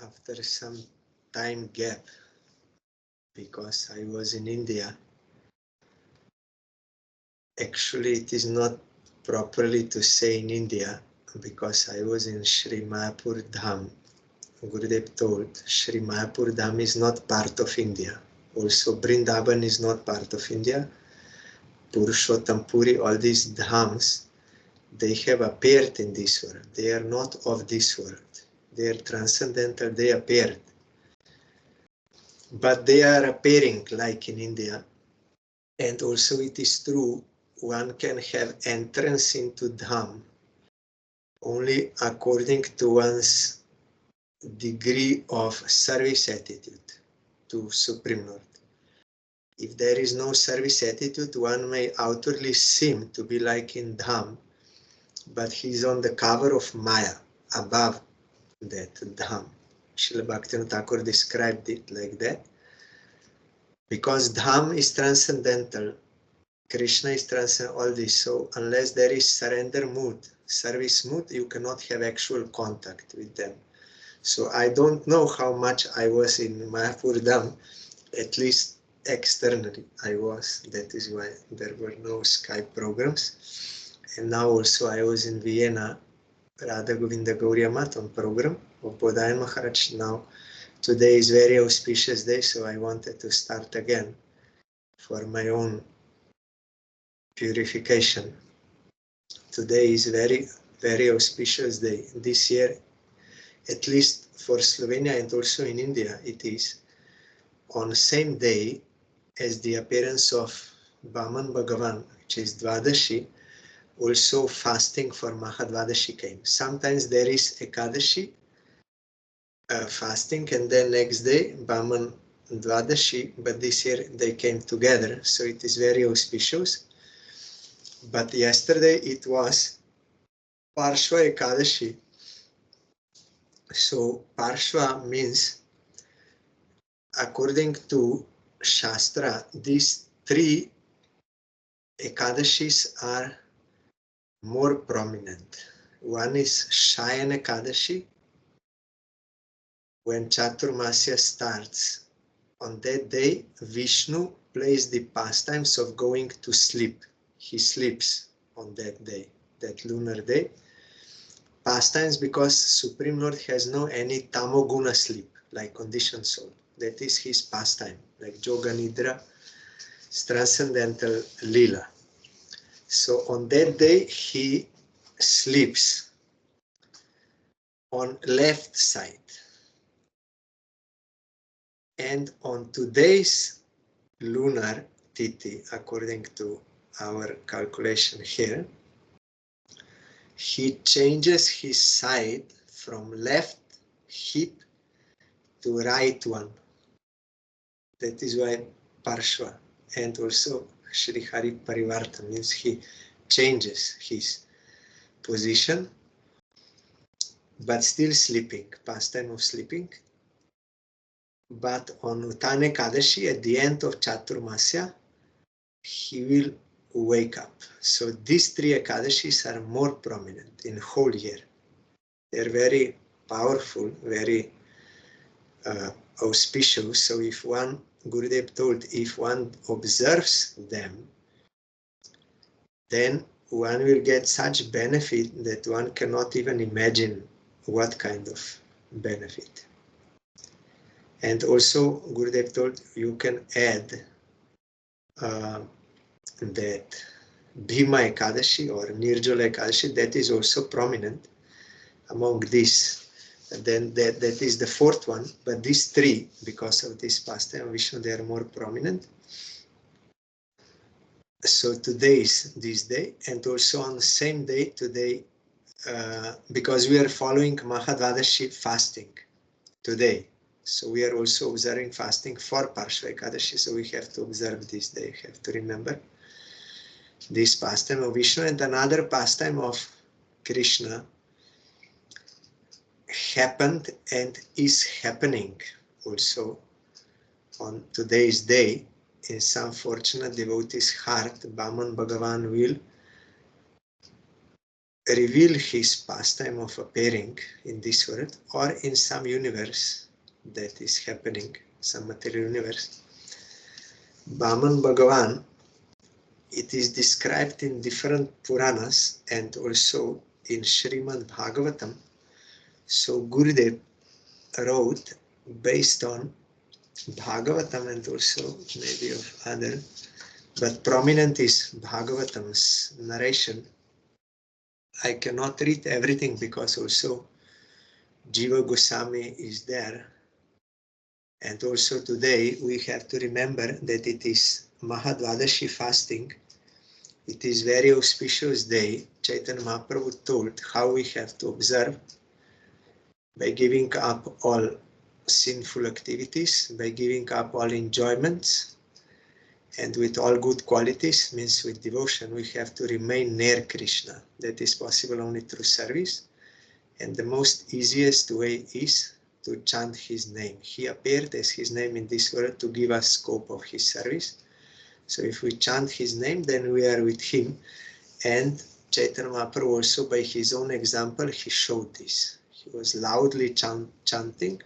after some time gap, because I was in India. Actually, it is not properly to say in India, because I was in Sri Mayapur Dham. Gurudev told Sri Mayapur Dham is not part of India. Also, Vrindavan is not part of India. Purushottam Puri, all these dhams, they have appeared in this world. They are not of this world. They are transcendental, they appeared. But they are appearing like in India. And also it is true, one can have entrance into dham only according to one's degree of service attitude to Supreme Lord. If there is no service attitude, one may outwardly seem to be like in dham, but he is on the cover of Maya, above that dham. Srila Bhaktivinoda Thakur described it like that. Because dham is transcendental, Krishna is transcendental, all this. So unless there is surrender mood, service mood, you cannot have actual contact with them. So I don't know how much I was in Mayapur Dham, at least externally I was. That is why there were no Skype programs. And now also I was in Vienna, Radha Govinda Gauriya Mat on program of Bodhayan Maharaj. Now today is very auspicious day, so I wanted to start again for my own purification. Today is very auspicious day. This year, at least for Slovenia and also in India, it is on the same day as the appearance of Vamana Bhagavan, which is Dvadashi. Also fasting for Mahadvadashi came. Sometimes there is Ekadashi fasting, and then next day Vamana Dvadashi, but this year they came together, so it is very auspicious. But yesterday it was Parshva Ekadashi. So Parshva means, according to Shastra, these three Ekadashis are more prominent. One is Shayan Ekadashi. When Chaturmasya starts, on that day, Vishnu plays the pastimes of going to sleep. He sleeps on that day, that lunar day. Pastimes because Supreme Lord has no any tamoguna sleep, like conditioned soul. That is his pastime, like Yoga Nidra, transcendental Lila. So on that day, he sleeps on left side. And on today's lunar Tithi, according to our calculation here, he changes his side from left hip to right one. That is why Parshva, and also Shri Hari Parivarta means he changes his position, but still sleeping, pastime of sleeping. But on Uttana Ekadashi, at the end of Chaturmasya, he will wake up. So these three Ekadashis are more prominent in whole year. They're very powerful, very auspicious. So if one, Gurudev told, if one observes them, then one will get such benefit that one cannot even imagine what kind of benefit. And also Gurudev told you can add that Bhima Ekadashi or Nirjala Ekadashi, that is also prominent among these. And then that is the fourth one, but these three, because of this pastime Vishnu, they are more prominent. So today is this day, and also on the same day today, because we are following Mahadvadashi fasting today. So we are also observing fasting for Parshva Ekadashi, so we have to observe this day, have to remember this pastime of Vishnu. And another pastime of Krishna happened and is happening also on today's day. In some fortunate devotee's heart, Vamana Bhagavan will reveal his pastime of appearing in this world or in some universe that is happening, some material universe. Vamana Bhagavan, it is described in different Puranas and also in Srimad Bhagavatam. So Gurudev wrote based on Bhagavatam and also maybe of other, but prominent is Bhagavatam's narration. I cannot read everything because also Jiva Gosvami is there. And also today we have to remember that it is Mahadvadashi fasting. It is very auspicious day. Chaitanya Mahaprabhu told how we have to observe by giving up all sinful activities, by giving up all enjoyments, and with all good qualities, means with devotion, we have to remain near Krishna. That is possible only through service. And the most easiest way is to chant his name. He appeared as his name in this world to give us scope of his service. So if we chant his name, then we are with him. And Chaitanya Mahaprabhu also, by his own example, he showed this. He was loudly chanting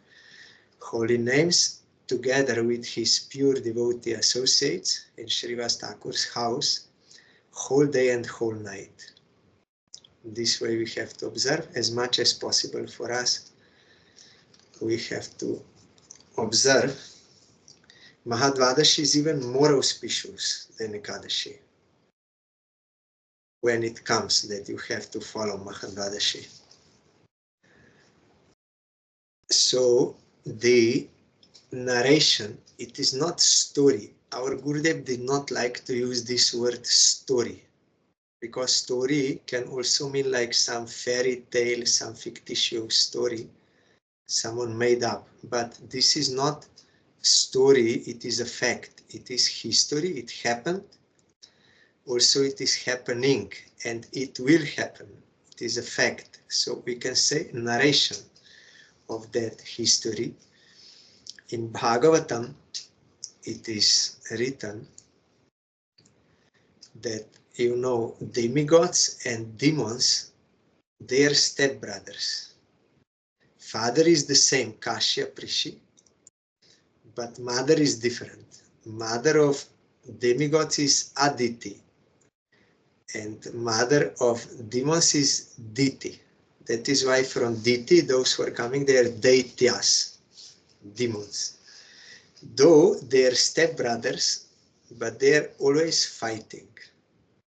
holy names together with his pure devotee associates in Srivas Thakur's house, whole day and whole night. This way we have to observe as much as possible for us. We have to observe. Mahadvadashi is even more auspicious than Ekadashi. When it comes that you have to follow Mahadvadashi. So the narration, it is not story. Our Gurudev did not like to use this word story, because story can also mean like some fairy tale, some fictitious story, someone made up. But this is not story, it is a fact. It is history, it happened. Also it is happening and it will happen. It is a fact. So we can say narration of that history. In Bhagavatam, it is written that, you know, demigods and demons, they are stepbrothers. Father is the same, Kashyap Rishi, but mother is different. Mother of demigods is Aditi, and mother of demons is Diti. That is why from Diti, those who are coming, they are Daityas, demons. Though they are stepbrothers, but they are always fighting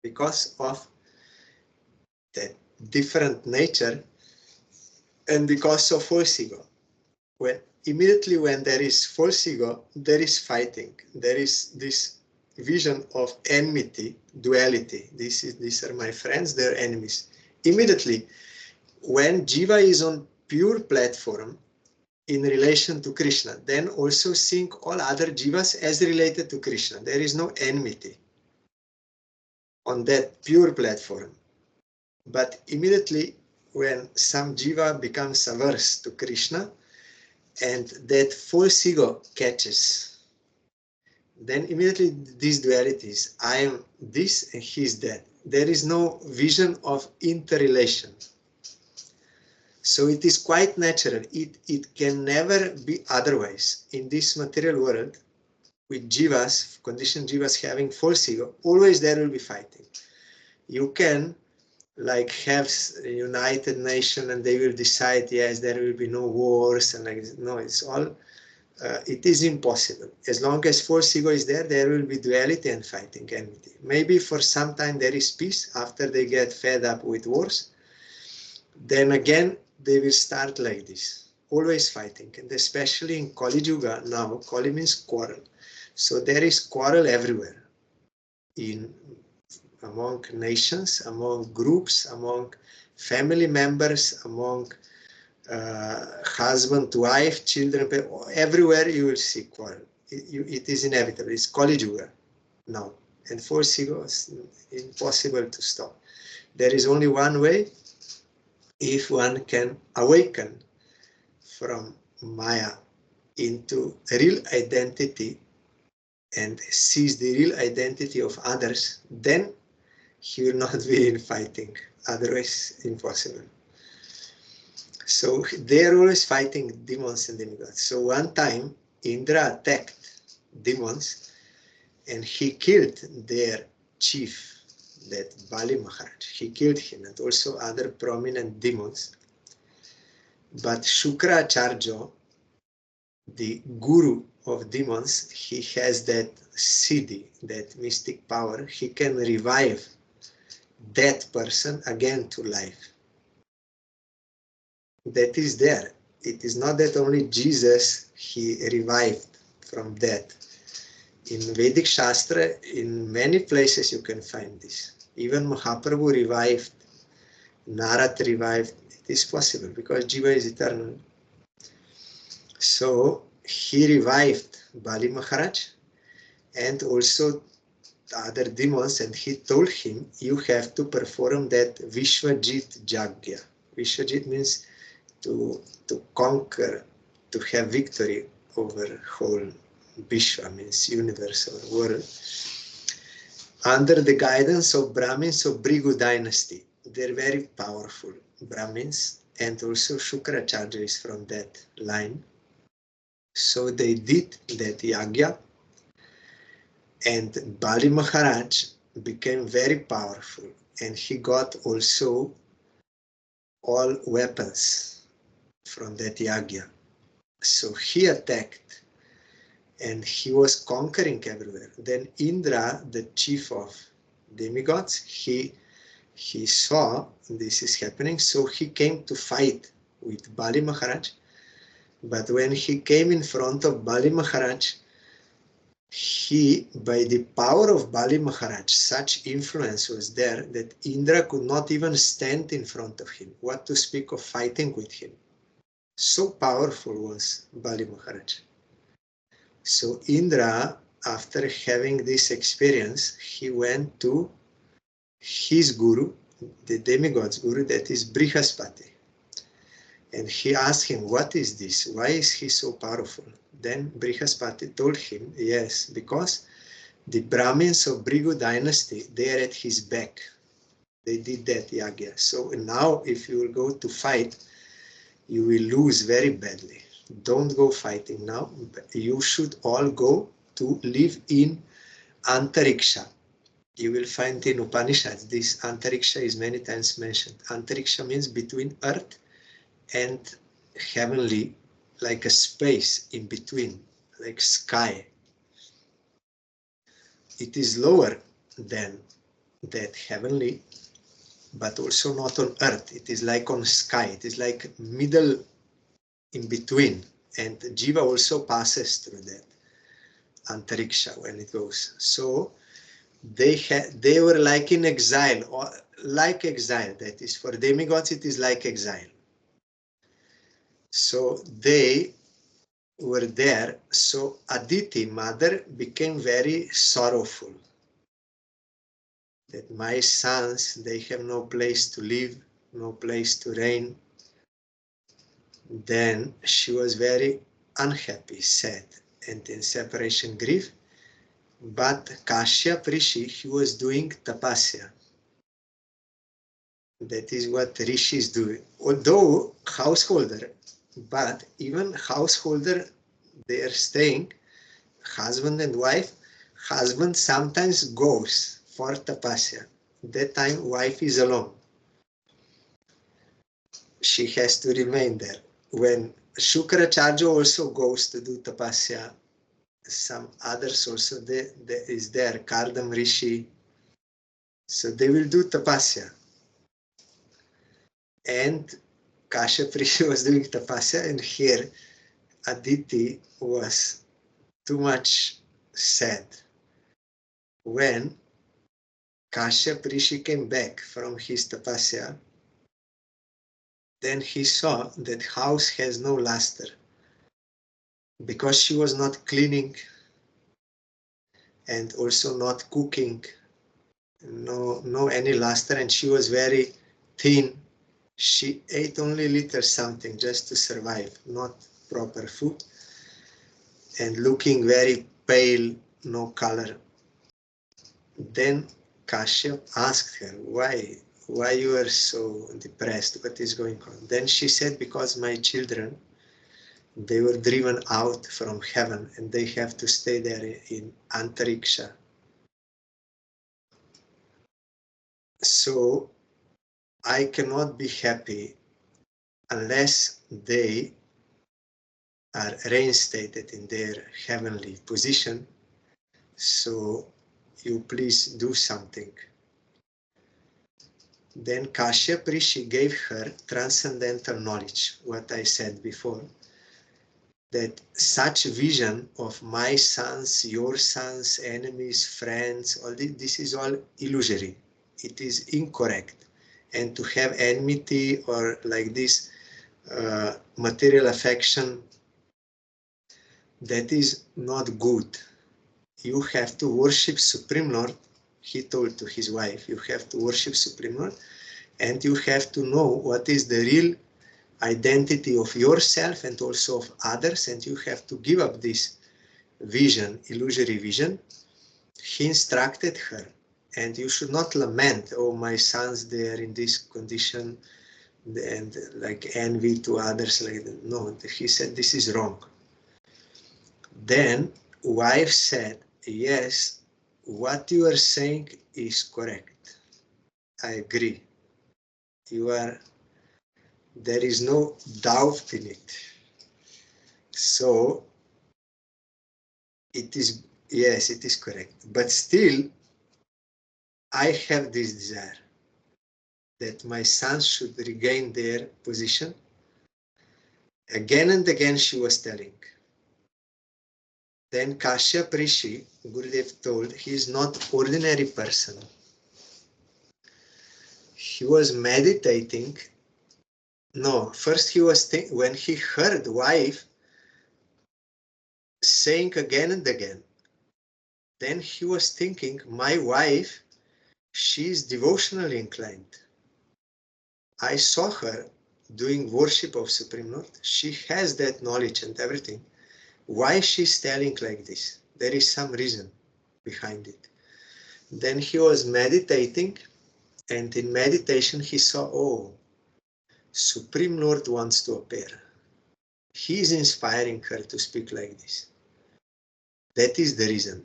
because of that different nature and because of false ego. Immediately when there is false ego, there is fighting. There is this vision of enmity, duality. These are my friends, they're enemies. Immediately, when Jiva is on pure platform in relation to Krishna, then also seeing all other Jivas as related to Krishna. There is no enmity on that pure platform. But immediately when some Jiva becomes averse to Krishna, and that false ego catches, then immediately these dualities, I am this and he is that. There is no vision of interrelation. So it is quite natural. It can never be otherwise. In this material world, with Jivas, conditioned Jivas having false ego, always there will be fighting. You can like have a United Nation and they will decide, yes, there will be no wars and like, no, it's all, it is impossible. As long as false ego is there, there will be duality and fighting, enmity. Maybe for some time there is peace after they get fed up with wars. Then again, they will start like this, always fighting. And especially in Kali Yuga now, Kali means quarrel. So there is quarrel everywhere, among nations, among groups, among family members, among husband, wife, children, everywhere you will see quarrel. It is inevitable. It's Kali Yuga now. And false ego is impossible to stop. There is only one way. If one can awaken from Maya into real identity and sees the real identity of others, then he will not be in fighting otherwise impossible. So they are always fighting demons and demigods. So one time Indra attacked demons and he killed their chief, that Bali Maharaj. He killed him and also other prominent demons. But Shukracharya, the guru of demons, he has that siddhi, that mystic power. He can revive that person again to life. That is there. It is not that only Jesus, he revived from death. In Vedic Shastra, in many places you can find this. Even Mahaprabhu revived, Narad revived. It is possible because Jiva is eternal. So he revived Bali Maharaj and also the other demons, and he told him, you have to perform that Vishwajit Jagya. Vishwajit means to conquer, to have victory over whole Vishwa, means universe or world, under the guidance of Brahmins of Bhrigu dynasty. They're very powerful Brahmins, and also Shukracharya is from that line. So they did that yagya, and Bali Maharaj became very powerful, and he got also all weapons from that yagya. So he attacked and he was conquering everywhere. Then Indra, the chief of demigods, he saw this is happening, so he came to fight with Bali Maharaj. But when he came in front of Bali Maharaj, he, by the power of Bali Maharaj, such influence was there that Indra could not even stand in front of him. What to speak of fighting with him? So powerful was Bali Maharaj. So Indra, after having this experience, he went to his guru, the demigod's guru, that is Brihaspati. And he asked him, what is this? Why is he so powerful? Then Brihaspati told him, yes, because the Brahmins of Bhrigu dynasty, they are at his back. They did that yagya. So now if you will go to fight, you will lose very badly. Don't go fighting now. You should all go to live in Antariksha. You will find in Upanishads, this Antariksha is many times mentioned. Antariksha means between earth and heavenly, like a space in between, like sky. It is lower than that heavenly, but also not on earth. It is like on sky. It is like middle in between. And Jiva also passes through that Antariksha when it goes. So they were like in exile, or like exile. That is, for demigods, it is like exile. So they were there. So Aditi, mother, became very sorrowful. That my sons, they have no place to live, no place to reign. Then she was very unhappy, sad, and in separation grief. But Kashyap Rishi, he was doing tapasya. That is what rishis do. Although householder, but even householder, they are staying, husband and wife. Husband sometimes goes for tapasya. That time wife is alone. She has to remain there. When Shukracharya also goes to do tapasya, some others also is there, Kardam Rishi. So they will do tapasya. And Kashyap Rishi was doing tapasya, and here Aditi was too much sad. When Kashyap Rishi came back from his tapasya, then he saw that house has no luster because she was not cleaning and also not cooking, no any luster, and she was very thin. She ate only little something just to survive, not proper food, and looking very pale, no color. Then Kashyap asked her, why why you are so depressed? What is going on? Then she said, because my children, they were driven out from heaven and they have to stay there in Antariksha. So I cannot be happy unless they are reinstated in their heavenly position. So you please do something. Then Kashyap Rishi gave her transcendental knowledge, what I said before, that such vision of my sons, your sons, enemies, friends, all this is all illusory. It is incorrect. And to have enmity or like this material affection, that is not good. You have to worship Supreme Lord. He told to his wife, you have to worship Supreme Lord, and you have to know what is the real identity of yourself and also of others, and you have to give up this vision, illusory vision. He instructed her, and you should not lament, oh, my sons, they are in this condition, and like envy to others. Like that. No, he said this is wrong. Then wife said, yes, what you are saying is correct. I agree. There is no doubt in it. So it is, yes, it is correct. But still, I have this desire that my sons should regain their position. Again and again she was telling. Then Kashyap Rishi, Gurudev told, he is not ordinary person. He was meditating. No, first he was when he heard wife saying again and again, then he was thinking, my wife, she is devotionally inclined. I saw her doing worship of Supreme Lord. She has that knowledge and everything. Why she's telling like this? There is some reason behind it. Then he was meditating, and in meditation he saw, oh, Supreme Lord wants to appear. He is inspiring her to speak like this. That is the reason.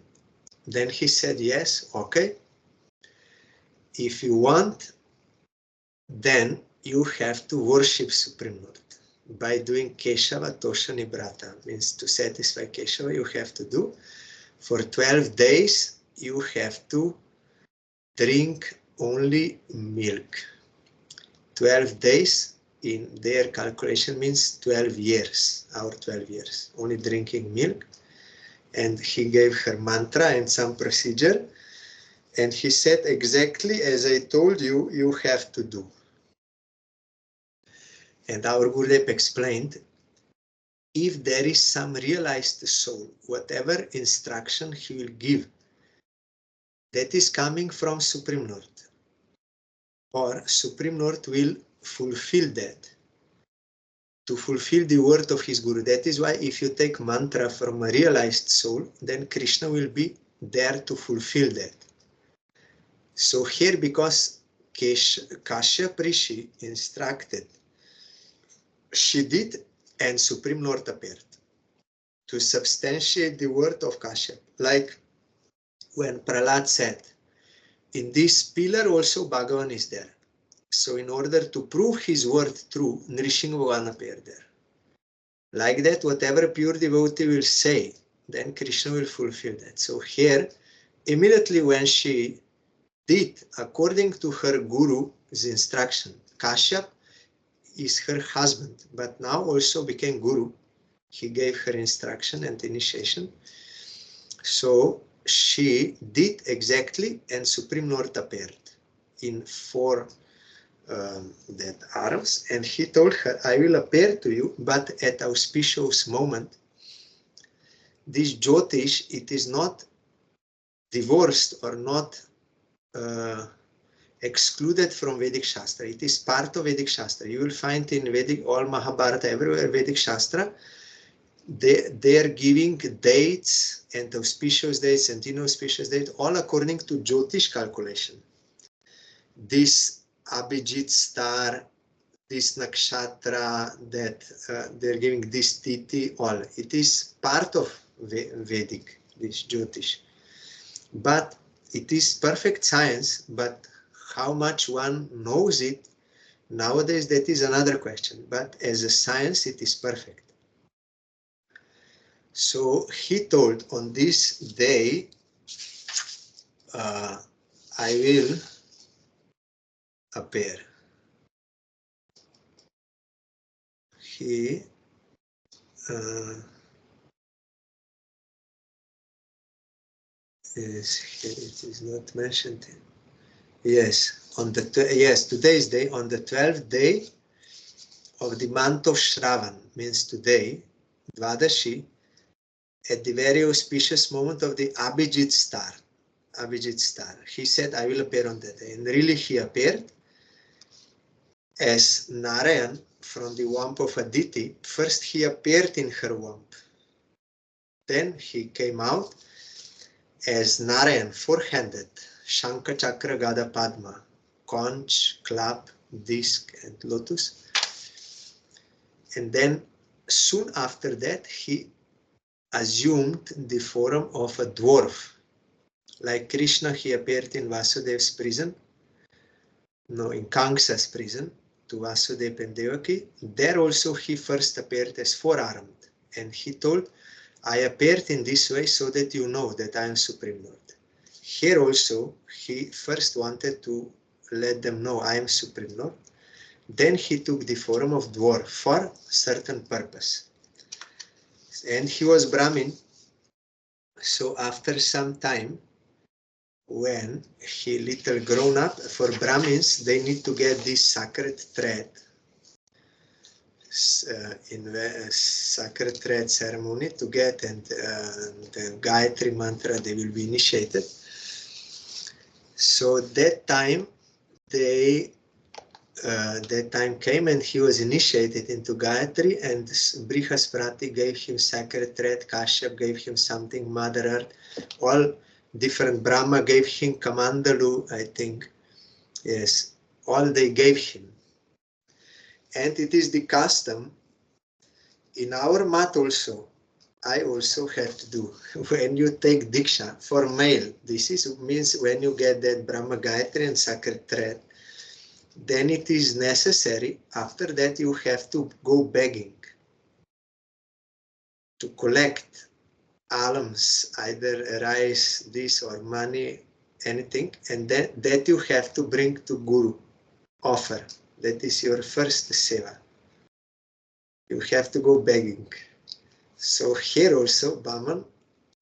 Then he said, yes, okay. If you want, then you have to worship Supreme Lord. By doing Keshava Tosha Nibrata, means to satisfy Keshava, you have to do. For 12 days, you have to drink only milk. 12 days in their calculation means 12 years, our 12 years, only drinking milk. And he gave her mantra and some procedure. And he said, exactly as I told you, you have to do. And our Gurudev explained, if there is some realized soul, whatever instruction he will give, that is coming from Supreme Lord, or Supreme Lord will fulfill that, to fulfill the word of his Guru. That is why if you take mantra from a realized soul, then Krishna will be there to fulfill that. So here, because Kashyap Rishi instructed, she did, and Supreme Lord appeared to substantiate the word of Kashyap. Like when Prahlad said, in this pillar also Bhagavan is there. So in order to prove his word true, Nrsimha Bhagavan appeared there. Like that, whatever pure devotee will say, then Krishna will fulfill that. So here, immediately when she did, according to her Guru's instruction, Kashyap is her husband, but now also became Guru. He gave her instruction and initiation. So she did exactly, and Supreme Lord appeared in 4 that arms, and he told her, I will appear to you, but at auspicious moment. This Jyotish, it is not divorced or not excluded from Vedic Shastra. It is part of Vedic Shastra. You will find in Vedic, all Mahabharata, everywhere, Vedic Shastra, they are giving dates and auspicious dates and inauspicious dates, all according to Jyotish calculation. This Abhijit star, this nakshatra, that they're giving this titi, all. It is part of Vedic, this Jyotish. But it is perfect science, but how much one knows it, nowadays that is another question. But as a science, it is perfect. So he told, on this day, I will appear. He it is not mentioned. Yes, on the today's day, on the 12th day of the month of Shravan, means today, Dvadashi, at the very auspicious moment of the Abhijit star. Abhijit star. He said, I will appear on that day. And really he appeared as Narayan from the womb of Aditi. First he appeared in her womb. Then he came out as Narayan, four-handed, Shankha, Chakra, Gada, Padma, conch, clap, disc, and lotus. And then soon after that, he assumed the form of a dwarf. Like Krishna, he appeared in Vasudev's prison, no, in Kamsa's prison, to Vasudeva and Devaki. There also he first appeared as four-armed. And he told, I appeared in this way so that you know that I am Supreme Lord. Here also, he first wanted to let them know I am Supreme Lord. Then he took the form of dwarf for certain purpose. And he was Brahmin. So after some time, when he little grown up, for Brahmins, they need to get this sacred thread. In the sacred thread ceremony to get, and the Gayatri mantra, they will be initiated. So that time came and he was initiated into Gayatri, and Brihaspati gave him sacred thread, Kashyap gave him something, Mother Earth, all different, Brahma gave him Kamandalu, I think, yes, all they gave him. And it is the custom in our mat also, I also have to do. When you take Diksha for male, this means when you get that Brahma Gayatri and sacred thread, then it is necessary, after that you have to go begging to collect alms, either rice, this or money, anything, and then that you have to bring to Guru, offer. That is your first seva. You have to go begging. So here also, Brahman,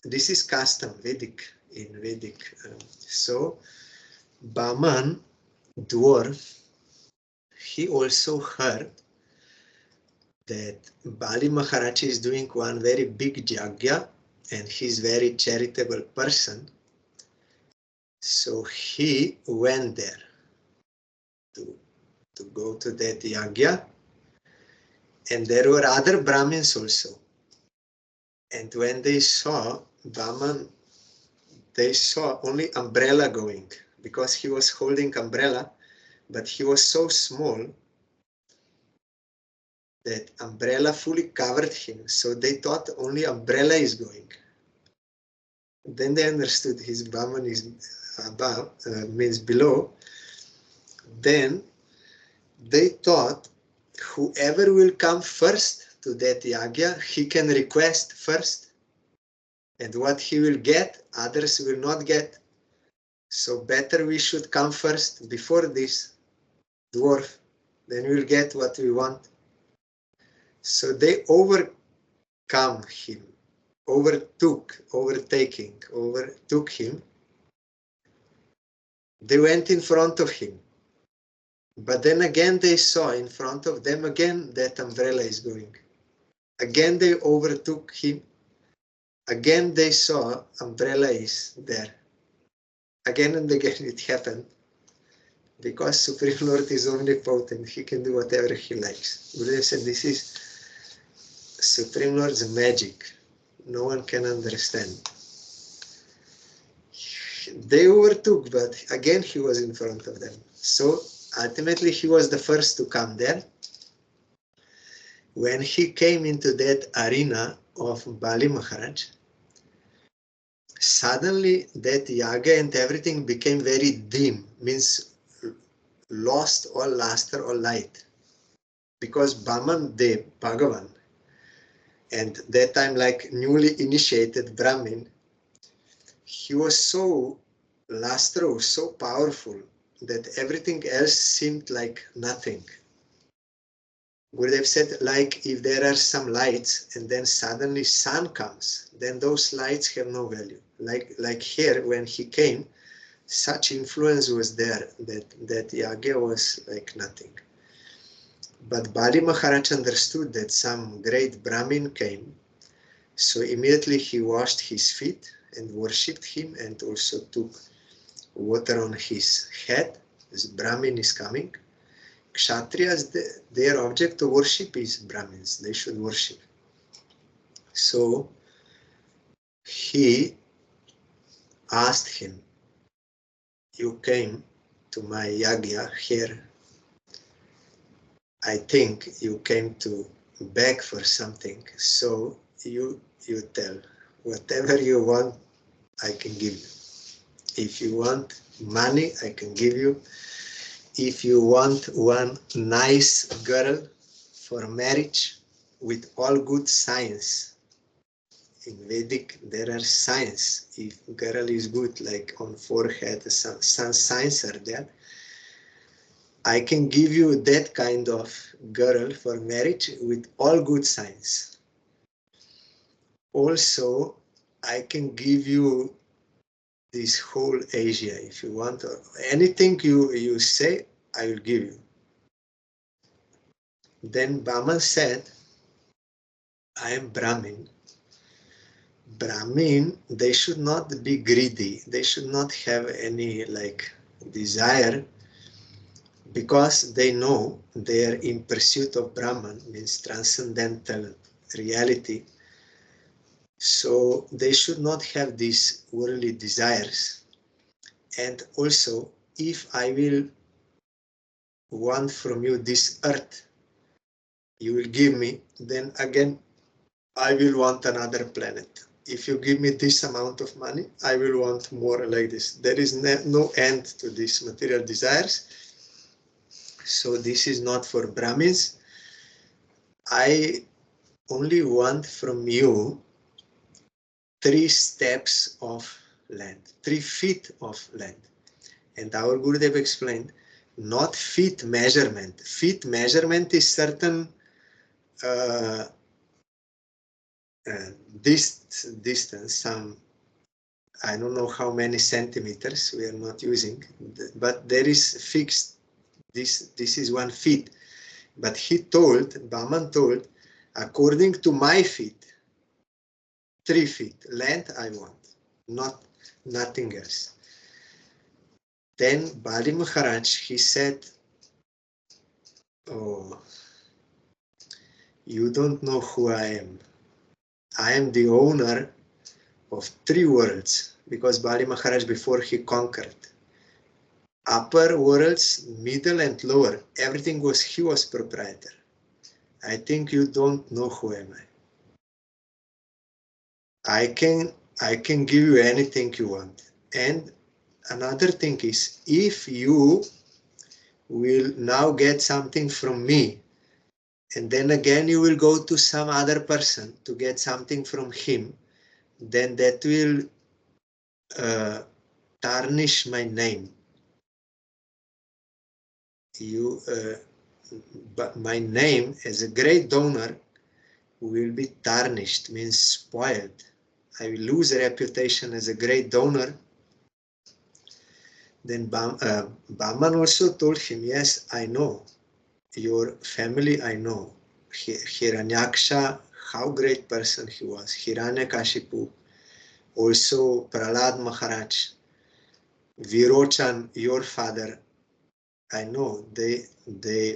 this is custom, Vedic, in Vedic. So Brahman, dwarf, he also heard that Bali Maharaj is doing one very big yajna, and he's very charitable person. So he went there to go to that yajna, and there were other Brahmins also. And when they saw Brahman, they saw only umbrella going, because he was holding umbrella, but he was so small that umbrella fully covered him. So they thought only umbrella is going. Then they understood his Brahman is above, means below. Then they thought whoever will come first to that yajna, he can request first. And what he will get, others will not get. So better we should come first before this dwarf. Then we'll get what we want. So they overtook him. They went in front of him. But then again they saw in front of them again that umbrella is going. Again they overtook him. Again they saw umbrella is there. Again and again it happened. Because Supreme Lord is omnipotent, he can do whatever he likes. Gurudev said this is Supreme Lord's magic. No one can understand. They overtook, but again he was in front of them. So ultimately he was the first to come there. When he came into that arena of Bali Maharaj, suddenly that yaga and everything became very dim, means lost all luster or light. Because Brahman Dev, Bhagavan, and that time like newly initiated Brahmin, he was so lustrous, so powerful, that everything else seemed like nothing. Gurudev said, like if there are some lights and then suddenly sun comes, then those lights have no value. Like here, when he came, such influence was there that yaga was like nothing. But Bali Maharaj understood that some great Brahmin came, so immediately he washed his feet and worshipped him, and also took water on his head. This Brahmin is coming. Kshatriyas, their object to worship is Brahmins. They should worship. So he asked him, you came to my yagya here. I think you came to beg for something. So you tell, whatever you want, I can give you. If you want money, I can give you. If you want one nice girl for marriage with all good signs, in Vedic there are signs. If girl is good, like on forehead, some signs are there. I can give you that kind of girl for marriage with all good signs. Also, I can give you this whole Asia if you want, or anything you say, I will give you. Then Brahman said, I am Brahmin. Brahmin, they should not be greedy. They should not have any like desire, because they know they are in pursuit of Brahman, means transcendental reality. So they should not have these worldly desires. And also, if I will want from you this earth, you will give me, then again I will want another planet. If you give me this amount of money, I will want more like this. There is no end to these material desires. So this is not for Brahmins. I only want from you 3 steps of land, 3 feet of land. And our Gurudev explained, not feet measurement. Feet measurement is certain distance, some, I don't know how many centimeters we are not using, but there is fixed, this is 1 feet. But he told, Brahman told, according to my feet, 3 feet length I want, nothing else. Then Bali Maharaj, he said, oh, you don't know who I am. I am the owner of 3 worlds, because Bali Maharaj, before he conquered, upper worlds, middle and lower, everything he was proprietor. I think you don't know who am I. I can give you anything you want. And another thing is, if you will now get something from me, and then again you will go to some other person to get something from him, then that will tarnish my name. But my name as a great donor will be tarnished, means spoiled. I will lose a reputation as a great donor. Then Brahman also told him, yes, I know your family, I know. Hiranyaksha, how great person he was. Hiranyakashipu, also Prahlad Maharaj, Virochan, your father, I know they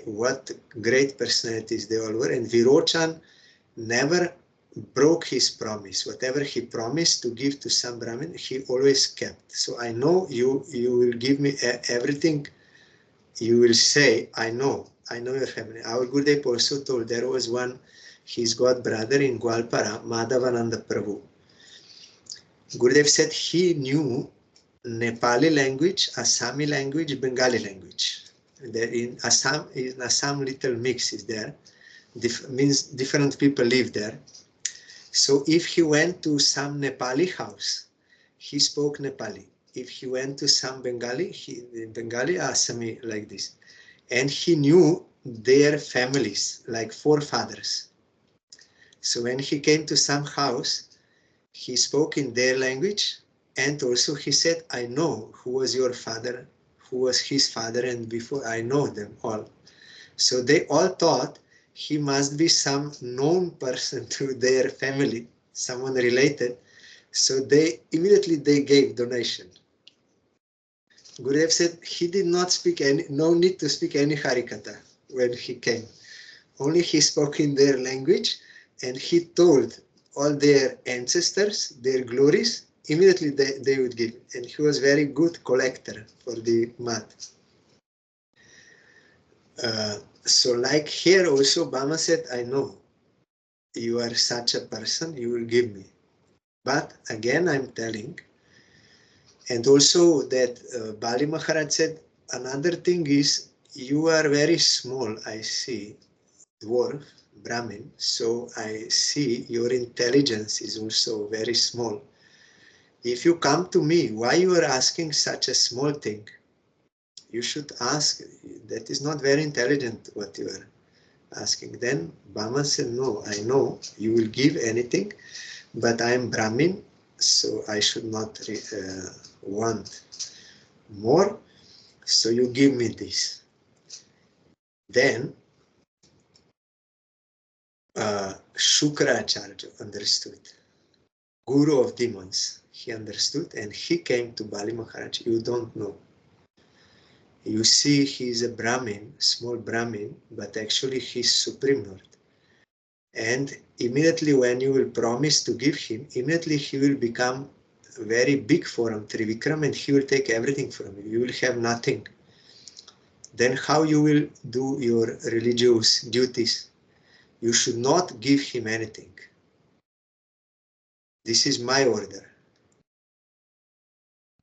what great personalities they all were. And Virochan never broke his promise. Whatever he promised to give to some Brahmin, he always kept. So I know you will give me everything you will say, I know your family. Our Gurudev also told, there was one, his god brother in Gwalpara, Madhavananda Prabhu. Gurudev said he knew Nepali language, Assami language, Bengali language. There in Assam little mix is there. Means different people live there. So if he went to some Nepali house, he spoke Nepali. If he went to some Bengali, Bengali, Assami like this. And he knew their families, like forefathers. So when he came to some house, he spoke in their language, and also he said, I know who was your father, who was his father, and before I know them all. So they all thought he must be some known person to their family, someone related. So they immediately gave donation. Gurudev said he did not speak no need to speak any Harikatha when he came. Only he spoke in their language, and he told all their ancestors, their glories, immediately they would give. And he was very good collector for the mud. So like here also, Bama said, I know you are such a person, you will give me. But again, I'm telling, and also that Bali Maharaj said, another thing is, you are very small, I see, dwarf, Brahmin, so I see your intelligence is also very small. If you come to me, why you are asking such a small thing? You should ask, that is not very intelligent what you are asking. Then Bama said, no, I know you will give anything, but I am Brahmin, so I should not want more, so you give me this. Then Shukracharya understood, Guru of demons, he understood, and he came to Bali Maharaj. You don't know. You see, he is a Brahmin, small Brahmin, but actually he is Supreme Lord. And immediately when you will promise to give him, immediately he will become very big for him, Trivikram, and he will take everything from you. You will have nothing. Then how you will do your religious duties? You should not give him anything. This is my order.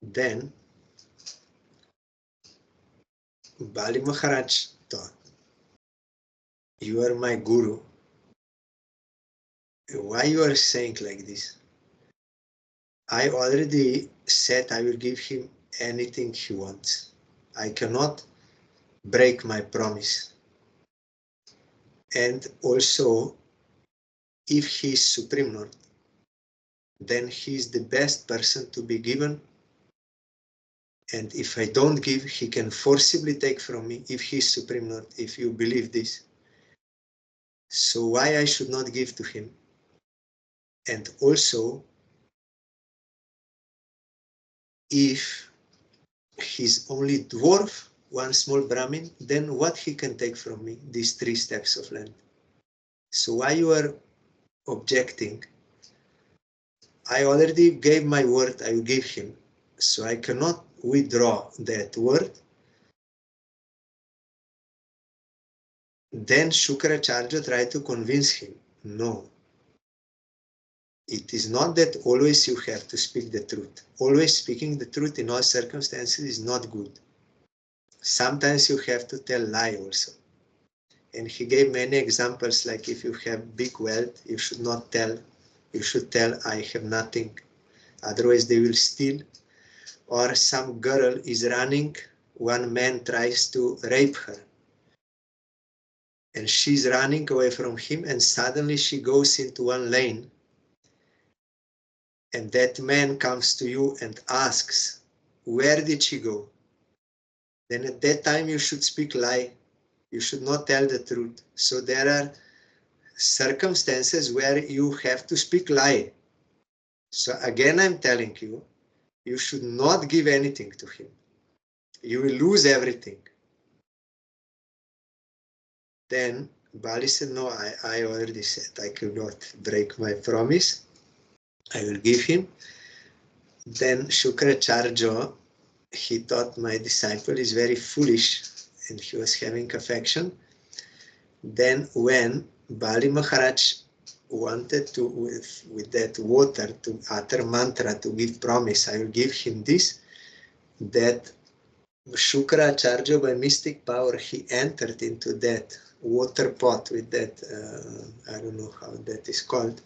Then Bali Maharaj thought, you are my guru. Why you are saying like this? I already said I will give him anything he wants. I cannot break my promise. And also, if he is Supreme Lord, then he is the best person to be given. And if I don't give, he can forcibly take from me if he is Supreme Lord, if you believe this. So why I should not give to him? And also, if he's only dwarf, one small Brahmin, then what he can take from me, these 3 steps of land? So why you are objecting? I already gave my word, I will give him, so I cannot withdraw that word. Then Shukracharya tried to convince him, no, it is not that always you have to speak the truth. Always speaking the truth in all circumstances is not good. Sometimes you have to tell lie also. And he gave many examples, like if you have big wealth, you should not tell. You should tell, I have nothing. Otherwise they will steal. Or some girl is running, one man tries to rape her. And she's running away from him, and suddenly she goes into one lane. And that man comes to you and asks, where did she go? Then at that time you should speak lie. You should not tell the truth. So there are circumstances where you have to speak lie. So again, I'm telling you, you should not give anything to him. You will lose everything. Then Bali said, no, I already said I could not break my promise. I will give him. Then Shukracharya, he thought my disciple is very foolish and he was having affection. Then when Bali Maharaj wanted to, with that water, to utter mantra, to give promise, I will give him this, that Shukracharya, by mystic power, he entered into that water pot with that, I don't know how that is called,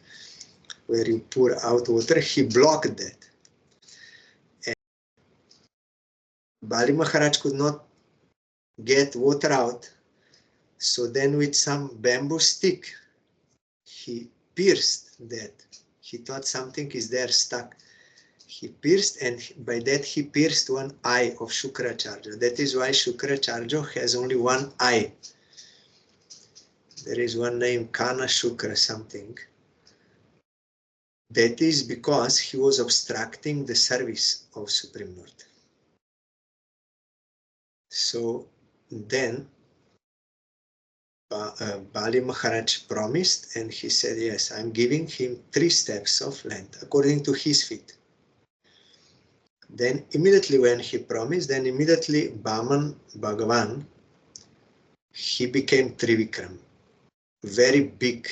where you pour out water. He blocked that. And Bali Maharaj could not get water out. So then with some bamboo stick, he pierced that. He thought something is there stuck. He pierced, and by that he pierced one eye of Shukracharya. That is why Shukracharya has only one eye. There is one name, Kana Shukra something. That is because he was obstructing the service of Supreme Lord. So then Bali Maharaj promised, and he said, yes, I'm giving him 3 steps of land according to his feet. Then immediately when he promised, then immediately Vamana Bhagavan, he became Trivikram, very big,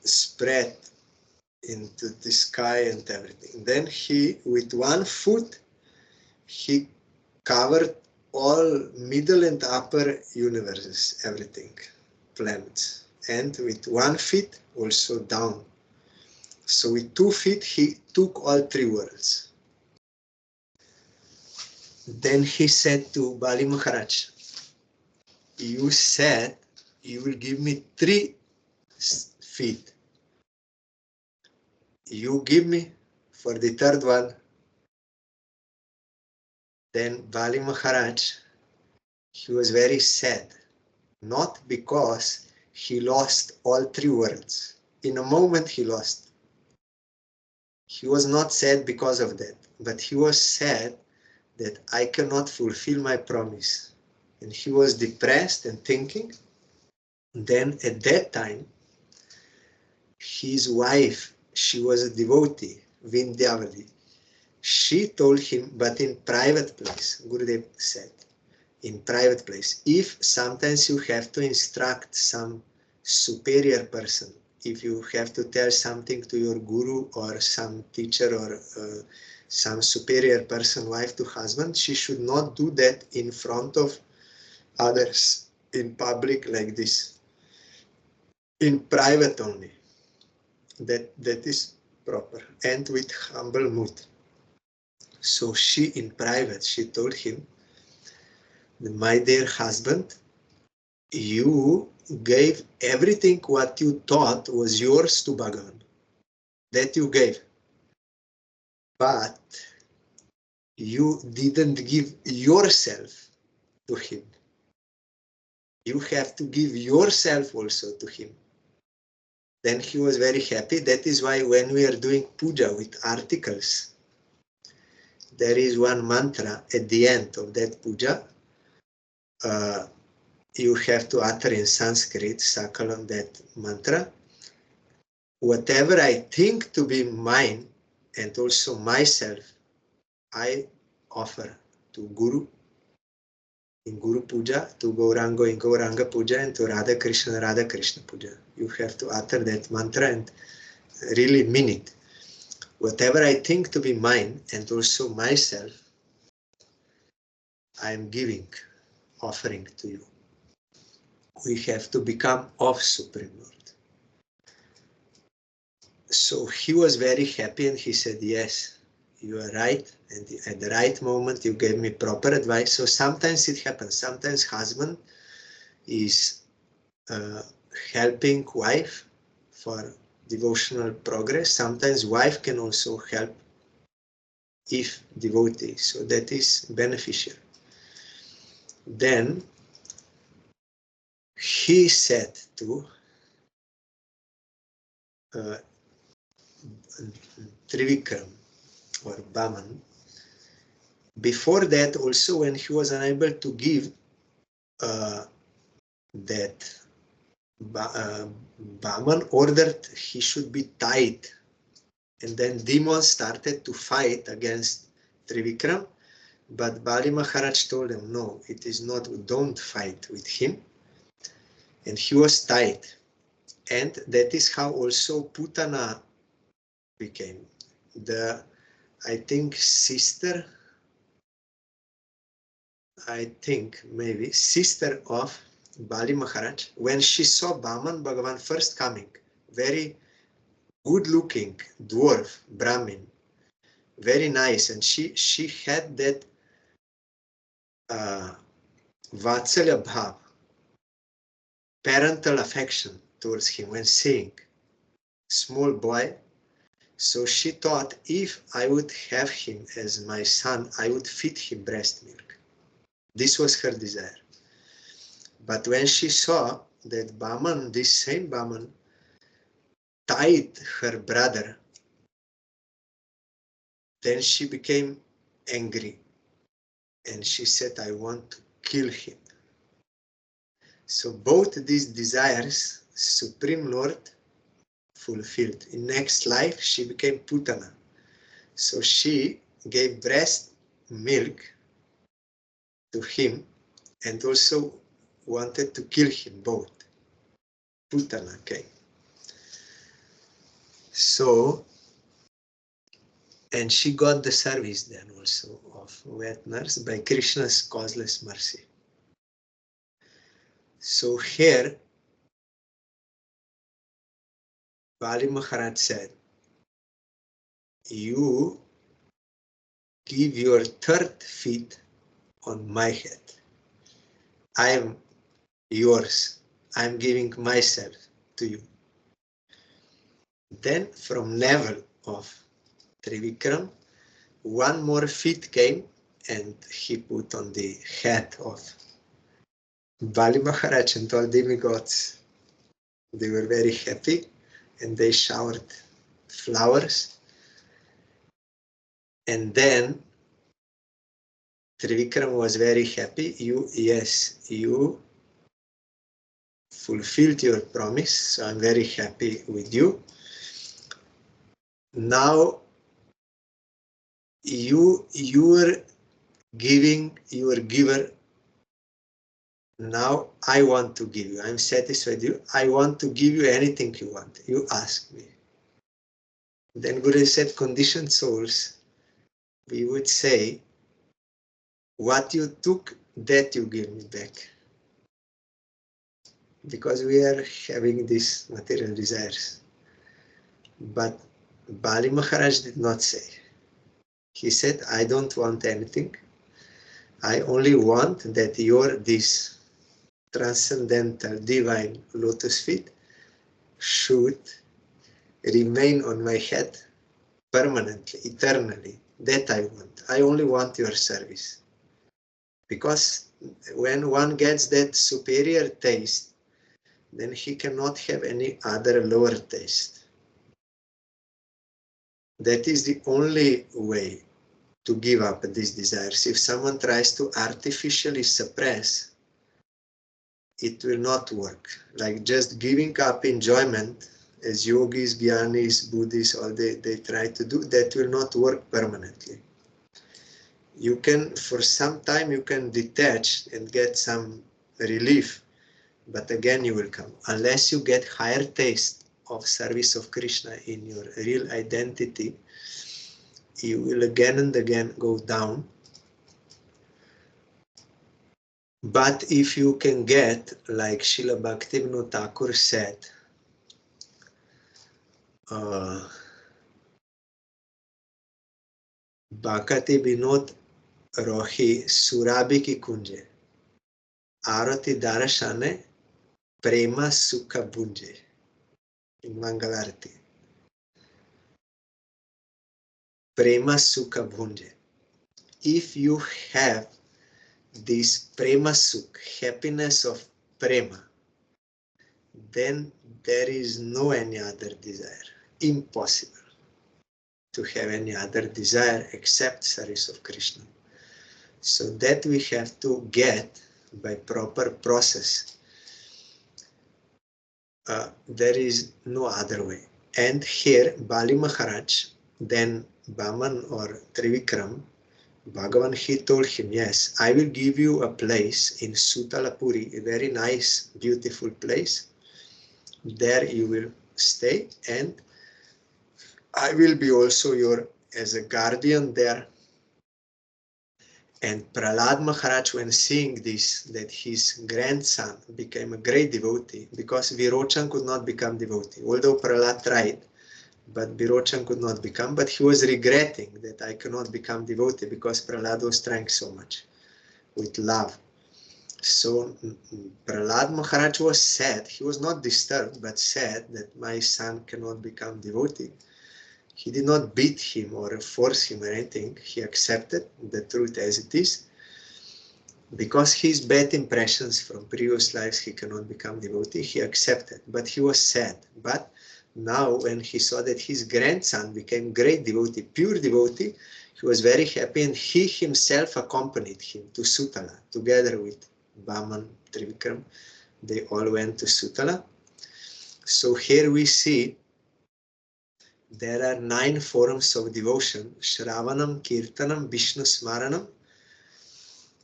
spread into the sky and everything. Then he, with 1 foot, he covered all middle and upper universes, everything, planets. And with 1 foot also down. So with 2 feet, he took all 3 worlds. Then he said to Bali Maharaj, you said you will give me 3 feet. You give me for the 3rd one. Then Bali Maharaj, he was very sad, not because he lost all 3 worlds. In a moment he lost. He was not sad because of that, but he was sad that I cannot fulfill my promise. And he was depressed and thinking. Then at that time, his wife, she was a devotee, Vindyavali. She told him, but in private place, Gurudev said, in private place, if sometimes you have to instruct some superior person, if you have to tell something to your guru or some teacher or some superior person, wife to husband, she should not do that in front of others, in public like this. In private only. That is proper, and with humble mood. So she, in private, she told him, my dear husband, you gave everything what you thought was yours to Bhagavan. That you gave. But you didn't give yourself to him. You have to give yourself also to him. Then he was very happy. That is why when we are doing puja with articles, there is one mantra at the end of that puja. You have to utter in Sanskrit, Sakalam, that mantra. Whatever I think to be mine and also myself, I offer to Guru in Guru Puja, to Gauranga in Gauranga Puja, and to Radha Krishna Puja. You have to utter that mantra and really mean it. Whatever I think to be mine and also myself, I am giving, offering to you. We have to become of Supreme Lord. So he was very happy and he said, yes, you are right. And at the right moment, you gave me proper advice. So sometimes it happens. Sometimes husband is helping wife for devotional progress. Sometimes wife can also help if devotee. So that is beneficial. Then he said to Trivikram or Vamana, before that also when he was unable to give that Vamana ordered he should be tied, and then demons started to fight against Trivikram. But Bali Maharaj told him, no, it is not, don't fight with him. And he was tied. And that is how also Putana became. I think maybe sister of Bali Maharaj, when she saw Vaman Bhagavan first coming, very good looking dwarf, Brahmin, very nice, and she had that Vatsalya Bhav, parental affection towards him when seeing small boy. So she thought, if I would have him as my son, I would feed him breast milk. This was her desire. But when she saw that Vaman, this same Vaman, tied her brother, then she became angry. And she said, I want to kill him. So both these desires, Supreme Lord fulfilled. In next life, she became Putana. So she gave breast milk to him and also wanted to kill him both. Putana, okay. So, and she got the service then also of wet nurse by Krishna's causeless mercy. So here, Bali Maharaj said, you give your third feet on my head. I am yours. I am giving myself to you. Then from navel of Trivikram, one more feet came and he put on the head of Bali Maharaj and all demigods. They were very happy and they showered flowers. And then Trivikram was very happy. You fulfilled your promise, so I'm very happy with you. Now you are giving, you are giver. Now I want to give you. I'm satisfied with you. I want to give you anything you want. You ask me. Then Guru said, conditioned souls, we would say, what you took, that you give me back. Because we are having these material desires. But Bali Maharaj did not say. He said, I don't want anything. I only want that this transcendental divine lotus feet should remain on my head permanently, eternally. That I want. I only want your service. Because when one gets that superior taste, then he cannot have any other lower taste. That is the only way to give up these desires. If someone tries to artificially suppress, it will not work. Like just giving up enjoyment, as yogis, jnanis, Buddhists, all they try to do, that will not work permanently. You can, for some time, you can detach and get some relief, but again you will come. Unless you get higher taste of service of Krishna in your real identity, you will again and again go down. But if you can get, like Srila Bhaktivinoda Thakur said, Bhakati Binod Rohi Surabi ki kunje, Arati Darashane Prema Sukha Bunje, in Mangalarti. Prema Sukha Bunje. If you have this Prema Sukh, happiness of Prema, then there is no any other desire. Impossible to have any other desire except service of Krishna. So that we have to get by proper process. There is no other way. And here Bali Maharaj, then Vaman or Trivikram, Bhagavan, he told him, yes, I will give you a place in Sutalapuri, a very nice, beautiful place. There you will stay, and I will be also as a guardian there. And Prahlad Maharaj, when seeing this, that his grandson became a great devotee, because Virochan could not become devotee, although Prahlad tried, but Virochan could not become, but he was regretting that I cannot become devotee because Prahlad was trying so much with love. So Prahlad Maharaj was sad. He was not disturbed, but sad that my son cannot become devotee. He did not beat him or force him or anything. He accepted the truth as it is. Because his bad impressions from previous lives, he cannot become devotee. He accepted, but he was sad. But now when he saw that his grandson became great devotee, pure devotee, he was very happy, and he himself accompanied him to Sutala together with Vamana, Trivikram. They all went to Sutala. So here we see there are 9 forms of devotion: Shravanam, Kirtanam, Vishnu Smaranam,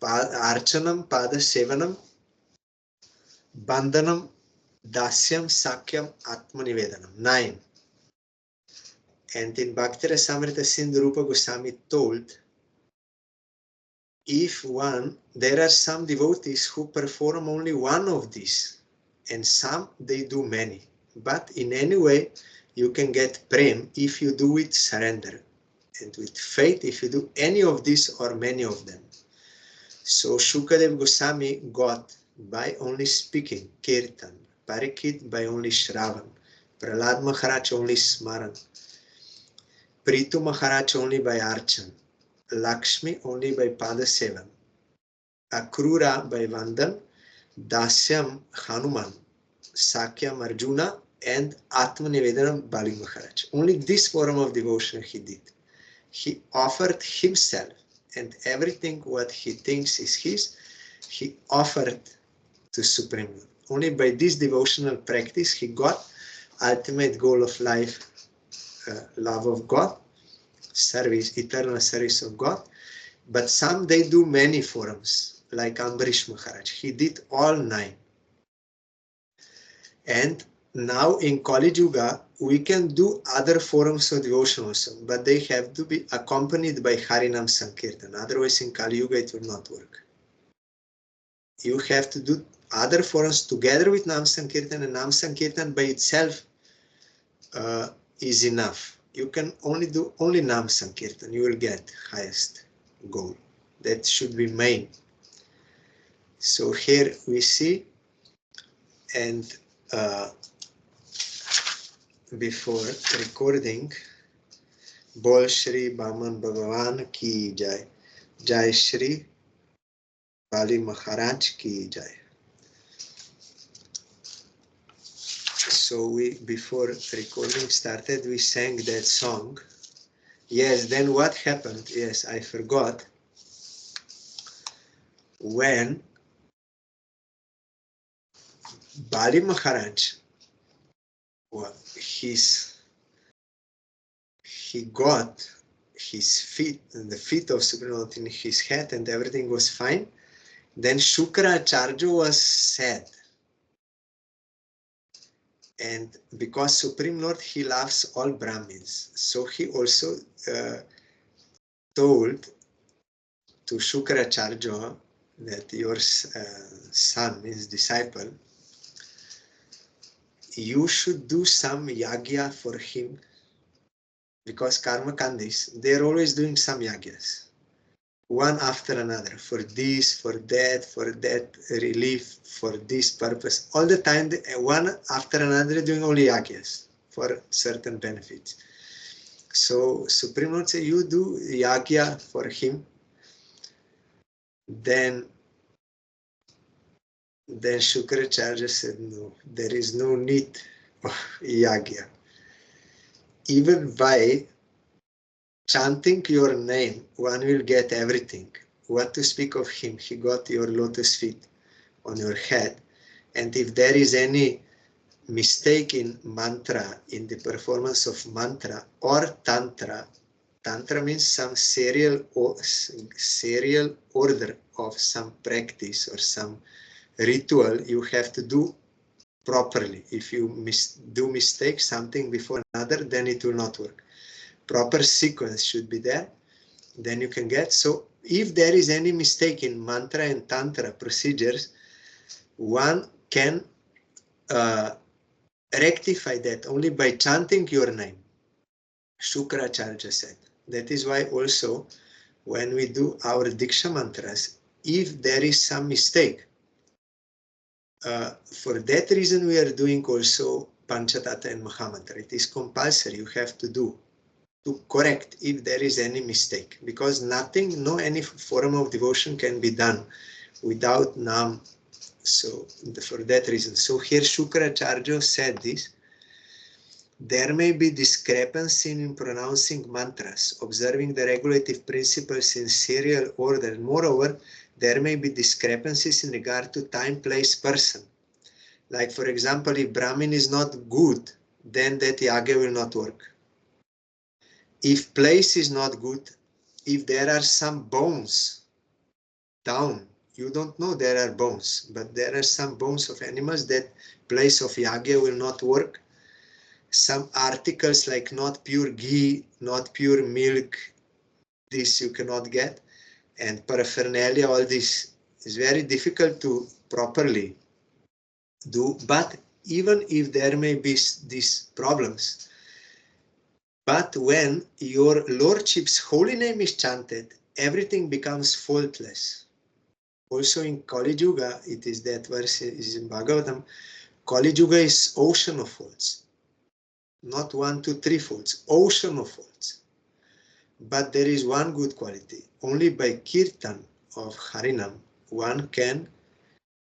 Archanam, Pada Sevanam, Bandhanam, Dasyam, Sakyam, Atmanivedanam. 9. And in Bhakti Rasamrita Sindhu, Rupa Goswami told, there are some devotees who perform only one of these, and some they do many. But in any way, you can get prem if you do with surrender, and with faith if you do any of these or many of them. So Shukadev Goswami got by only speaking, Kirtan, Parikit by only Shravan, Prahlad Maharaj only Smaran, Prithu Maharaj only by Archan, Lakshmi only by Pada Sevan, Akrura by Vandan, Dasyam Hanuman, Sakyam Arjuna, and Atmanivedanam Bali Maharaj. Only this form of devotion he did. He offered himself, and everything what he thinks is his, he offered to Supreme Lord. Only by this devotional practice he got ultimate goal of life, love of God, service, eternal service of God. But some they do many forms, like Ambarish Maharaj. He did all 9. And now in Kali Yuga, we can do other forms of devotion also, but they have to be accompanied by Harinam Sankirtan. Otherwise in Kali Yuga it will not work. You have to do other forms together with Nam Sankirtan, and Nam Sankirtan by itself is enough. You can only do only Nam Sankirtan, you will get highest goal. That should be main. So here we see, and before recording, Bol Shri Vaman Bhagavan ki jai, Jai Shri Bali Maharaj ki jai. So before recording started, we sang that song. Yes, then what happened? Yes, I forgot. When Bali Maharaj, he got his feet, and the feet of Supreme Lord in his head, and everything was fine. Then Shukracharya was sad. And because Supreme Lord, he loves all Brahmins, so he also told to Shukracharya that your son, his disciple, you should do some yagya for him, because karma kandis, they're always doing some yagyas, one after another, for this, for that relief, for this purpose. All the time, one after another doing only yagyas for certain benefits. So Supreme Lord said, you do yagya for him. Then Shukracharya said, no, there is no need of yagya. Even by chanting your name, one will get everything. What to speak of him? He got your lotus feet on your head. And if there is any mistake in mantra, in the performance of mantra or tantra, Tantra means some serial order of some practice or some ritual you have to do properly. If you do mistake something before another, then it will not work. Proper sequence should be there, then you can get. So if there is any mistake in mantra and tantra procedures, one can rectify that only by chanting your name. Shukracharya said. That is why also when we do our Diksha mantras, if there is some mistake, for that reason we are doing also Panchatata and Mahamantra. It is compulsory, you have to do, to correct if there is any mistake, because nothing, no any form of devotion can be done without Nam. So for that reason. So here Shukracharya said this. There may be discrepancy in pronouncing mantras, observing the regulative principles in serial order. Moreover, there may be discrepancies in regard to time, place, person. Like for example, if Brahmin is not good, then that yagya will not work. If place is not good, if there are some bones down, you don't know there are bones, but there are some bones of animals, that place of yagya will not work. Some articles like not pure ghee, not pure milk, this you cannot get, and paraphernalia, all this is very difficult to properly do. But even if there may be these problems, but when your Lordship's holy name is chanted, everything becomes faultless. Also in Kali Yuga, it is that verse is in Bhagavatam, Kali Yuga is ocean of faults. Not 1, 2, 3 faults, ocean of faults. But there is one good quality. Only by kirtan of Harinam, one can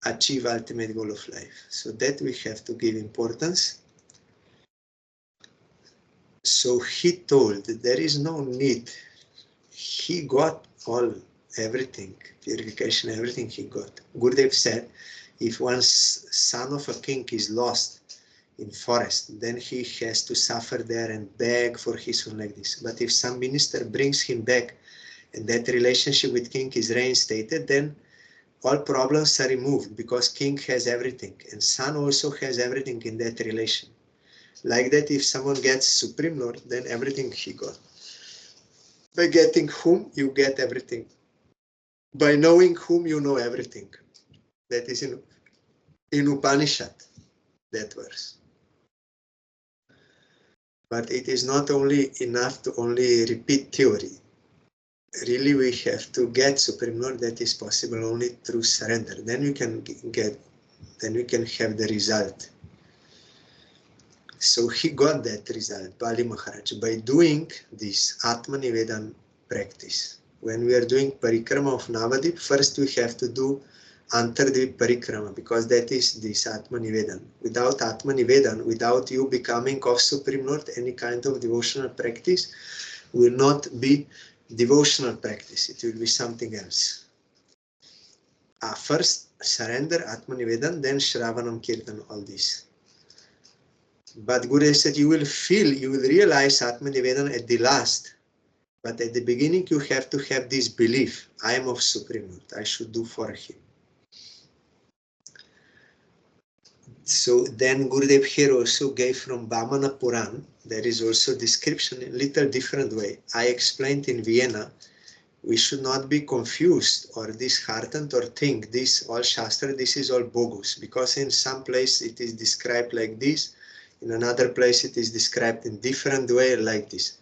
achieve ultimate goal of life. So that we have to give importance. So he told that there is no need. He got everything, purification, everything he got. Gurudev said, if one son of a king is lost in forest, then he has to suffer there and beg for his son like this. But if some minister brings him back and that relationship with king is reinstated, then all problems are removed, because king has everything and son also has everything in that relation. Like that, if someone gets Supreme Lord, then everything he got. By getting whom, you get everything. By knowing whom, you know everything. That is in Upanishad, that verse. But it is not only enough to only repeat theory. Really, we have to get Supreme Lord. That is possible only through surrender. Then we can have the result. So he got that result, Bali Maharaj, by doing this Atmanivedan practice. When we are doing Parikrama of Navadip, first we have to do Antardvip Parikrama, because that is this Atmanivedan. Without Atmanivedan, without you becoming of Supreme Lord, any kind of devotional practice will not be devotional practice. It will be something else. First surrender, Atmanivedan, then Shravanam Kirtan, all this. But Guru said you will realize Atmanivedan at the last. But at the beginning you have to have this belief, I am of Supreme Lord, I should do for him. So then Gurudev here also gave from Vamana Puran, there is also description in a little different way. I explained in Vienna, we should not be confused or disheartened or think this all Shastra, this is all bogus, because in some place it is described like this, in another place it is described in different way like this.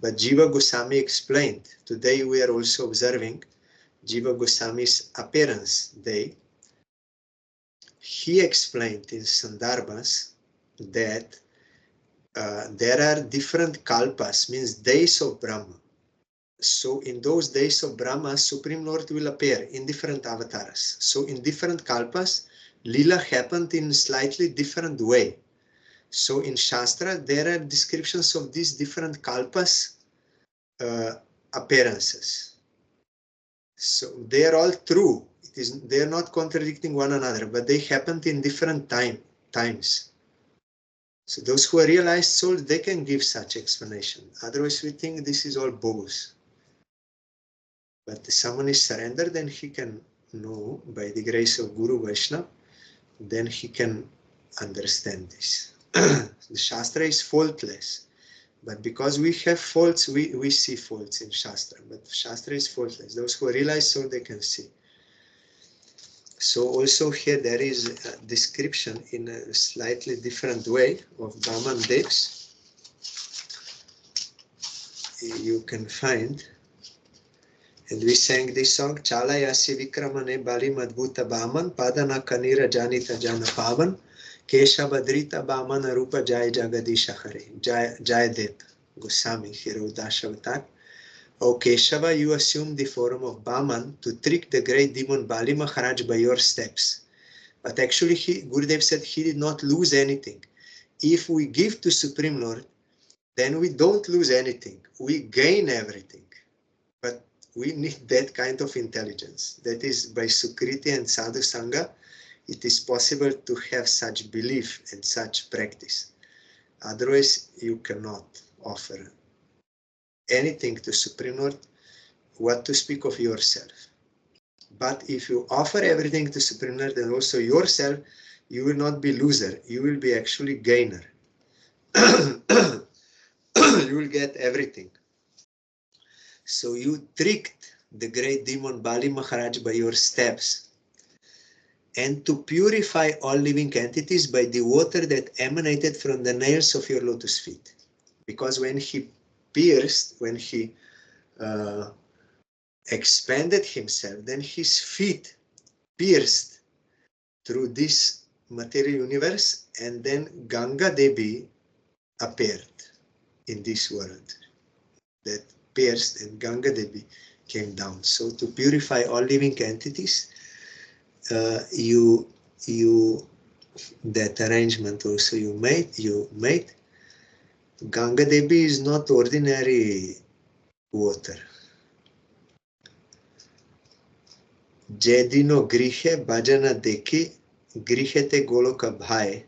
But Jiva Goswami explained, today we are also observing Jiva Goswami's appearance day. He explained in Sandarbhas that there are different kalpas, means days of Brahma. So in those days of Brahma, Supreme Lord will appear in different avatars. So in different kalpas, Lila happened in slightly different way. So in Shastra, there are descriptions of these different kalpas appearances. So they are all true. They are not contradicting one another, but they happened in different times. So those who are realized souls, they can give such explanation. Otherwise, we think this is all bogus. But if someone is surrendered, then he can know by the grace of Guru Vaishnava, then he can understand this. The Shastra is faultless. But because we have faults, we see faults in Shastra. But Shastra is faultless. Those who realize so, they can see. So also here there is a description in a slightly different way of Vaman Devs. You can find, and we sang this song, Chala Yasi Vikramane Bali Madbhuta Vaman, Padana Kanira Janita Jana Pavan, Kesha Badrita Vamana Rupa Jai Jagadisha Hare, Jai Det, Goswami, Hero Dashavatar. O Keshava, you assume the form of Vaman to trick the great demon Bali Maharaj by your steps. But actually, Gurudev said he did not lose anything. If we give to Supreme Lord, then we don't lose anything. We gain everything. But we need that kind of intelligence. That is, by Sukriti and Sadhu Sangha, it is possible to have such belief and such practice. Otherwise, you cannot offer anything to Supreme Lord, what to speak of yourself. But if you offer everything to Supreme Lord and also yourself, you will not be loser. You will be actually gainer. You will get everything. So you tricked the great demon Bali Maharaj by your steps, and to purify all living entities by the water that emanated from the nails of your lotus feet. Because when he pierced, when he expanded himself, then his feet pierced through this material universe, and then Ganga Devi appeared in this world. That pierced, and Ganga Devi came down. So to purify all living entities, that arrangement also you made. Ganga Devi is not ordinary water. Jedino grihe bhajana deki grihete goloka bhai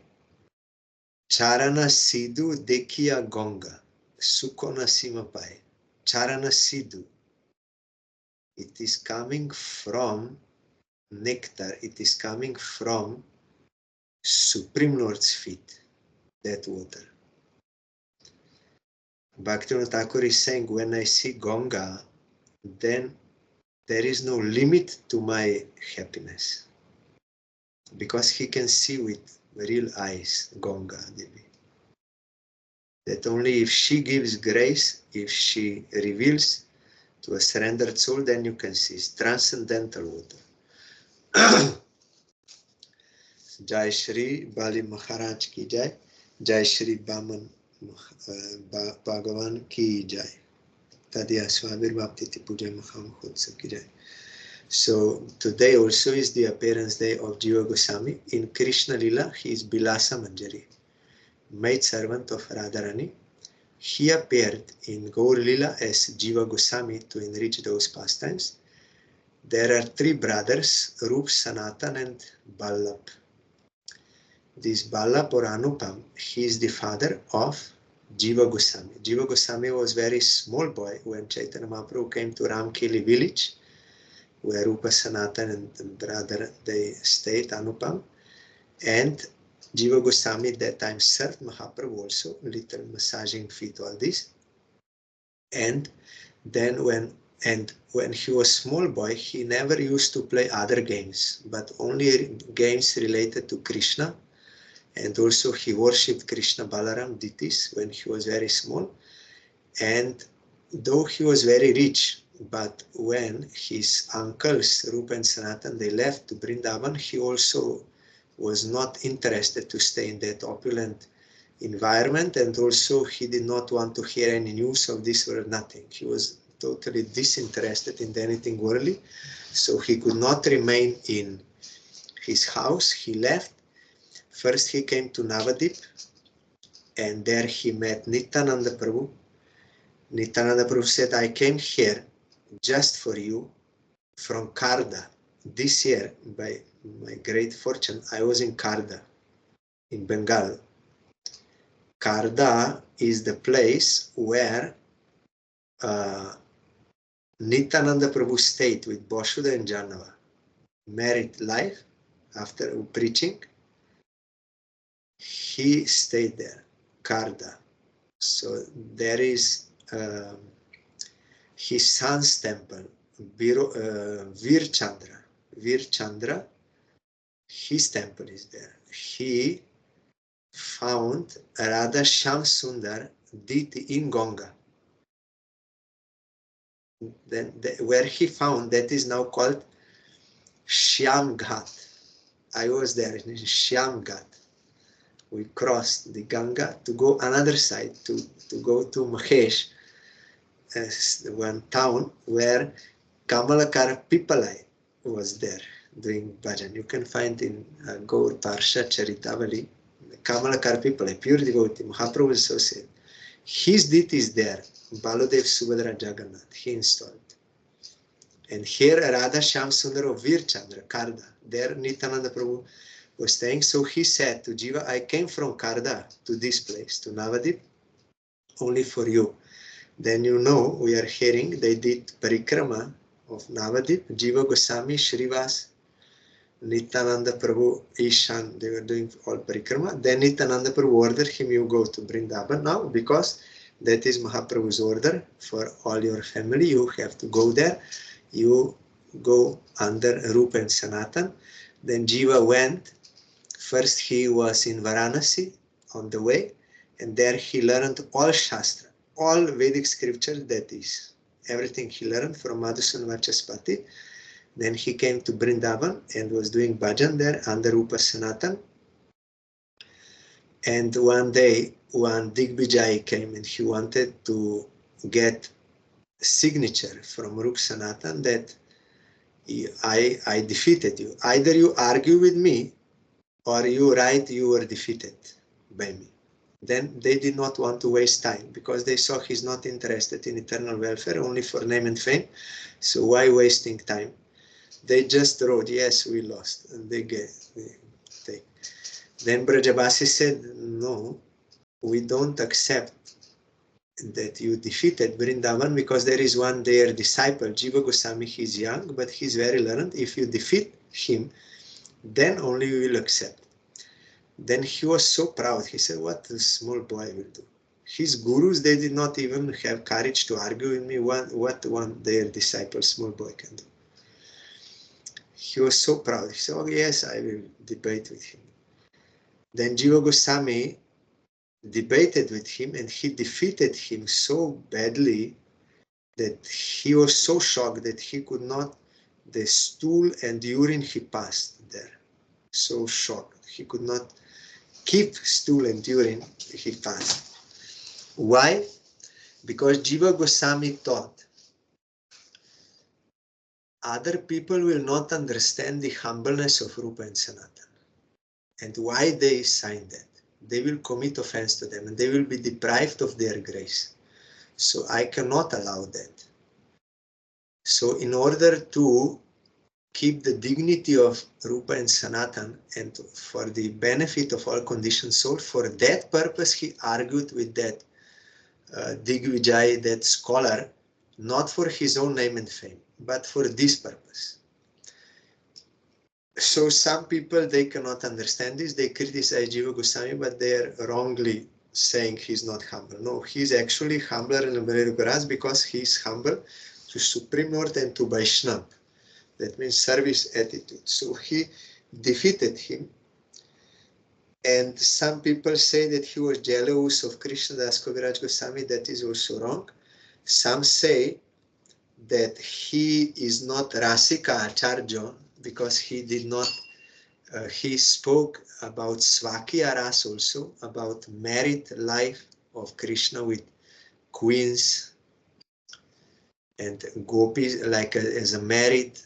charana sidhu dekiya Ganga sukona sima pai. Charana sidhu. It is coming from nectar. It is coming from Supreme Lord's feet, that water. Bhaktivinoda Thakur is saying, when I see Ganga, then there is no limit to my happiness. Because he can see with real eyes, Ganga Devi. That only if she gives grace, if she reveals to a surrendered soul, then you can see. It's transcendental water. Jai Shri Bali Maharaj ki Jai. Jai Shri Vaman Bhagavan ki Jai. Tadya Swabir Bhaptiti Puja Makham Khotsa ki Jai. So today also is the appearance day of Jiva Goswami. In Krishna Lila, he is Bilasa Manjari, maid servant of Radharani. He appeared in Gaur Lila as Jiva Goswami to enrich those pastimes. There are three brothers, Rup, Sanatan and Ballabh. This Ballabh or Anupam, he is the father of Jiva Goswami. Jiva Goswami was a very small boy when Chaitanya Mahaprabhu came to Ramkeli village, where Rupa, Sanatan and the brother, they stayed, Anupam. And Jiva Goswami at that time served Mahaprabhu also, little massaging feet, all this. And then when he was small boy, he never used to play other games, but only games related to Krishna. And also he worshipped Krishna Balaram deities when he was very small. And though he was very rich, but when his uncles, Rupa and Sanatan, they left to Vrindavan, he also was not interested to stay in that opulent environment, and also he did not want to hear any news of this or nothing. He was totally disinterested in anything worldly, so he could not remain in his house. He left. First he came to Navadip, and there he met Nityananda Prabhu. Nityananda Prabhu said, I came here just for you from Karda. This year, by my great fortune, I was in Karda, in Bengal. Karda is the place where Nityananda Prabhu stayed with Boshuda and Janava. Married life after preaching. He stayed there, Karda. So there is his son's temple, Veer Chandra, his temple is there. He found Radha Shyam Sundar Diti in Ganga. Then where he found, that is now called Shyam Ghat. I was there in Shyam Ghat. We crossed the Ganga to go another side, to go to Mahesh, one town where Kamalakara Pipalai was there doing bhajan. You can find in Gaur Parshva Charitavali, Kamalakara Pipalai, pure devotee, Mahaprabhu associate. His deity is there, Baladev Subhadra Jagannath, he installed. And here Radha Shyam Sundar of Veer Chandra, Karda, there Nityananda Prabhu was staying. So he said to Jiva, I came from Karda to this place, to Navadip, only for you. Then you know, we are hearing, they did parikrama of Navadip, Jiva Goswami, Srivas, Nityananda Prabhu, Ishan, they were doing all parikrama. Then Nityananda Prabhu ordered him, you go to Vrindavan now, because that is Mahaprabhu's order for all your family, you have to go there. You go under Rupa and Sanatan. Then Jiva went. First he was in Varanasi on the way, and there he learned all Shastra, all Vedic scriptures, that is, everything he learned from Madhusudan Vachaspati. Then he came to Vrindavan and was doing bhajan there under Rupa Sanatan. And one day, one Digvijay came and he wanted to get signature from Rupa Sanatan that I defeated you. Either you argue with me or you write you were defeated by me. Then they did not want to waste time because they saw he's not interested in eternal welfare, only for name and fame. So why wasting time? They just wrote, yes, we lost. And they take. Then Brajabasi said, no, we don't accept that you defeated Vrindavan because there is one their disciple, Jiva Goswami, he's young, but he's very learned. If you defeat him, then only we will accept. Then he was so proud. He said, what a small boy will do. His gurus, they did not even have courage to argue with me what one their disciple, small boy, can do. He was so proud. He said, oh yes, I will debate with him. Then Jiva Goswami debated with him and he defeated him so badly that he was so shocked that he could not, the stool and urine he passed there. So shocked. He could not keep stool and urine he passed. Why? Because Jiva Goswami thought other people will not understand the humbleness of Rupa and Sanatan and why they signed that. They will commit offense to them and they will be deprived of their grace. So I cannot allow that. So in order to keep the dignity of Rupa and Sanatan and for the benefit of all conditioned souls, for that purpose he argued with that Digvijay, that scholar, not for his own name and fame, but for this purpose. So some people, they cannot understand this. They criticize Jiva Goswami, but they are wrongly saying he's not humble. No, he's actually humbler in Ras because he's humble to Supreme Lord and to Vaishnava. That means service attitude. So he defeated him. And some people say that he was jealous of Krishnadas Kaviraj Goswami. That is also wrong. Some say that he is not Rasika Acharya because he did not, he spoke about Svakya Ras also, about married life of Krishna with queens and gopis, like as a married.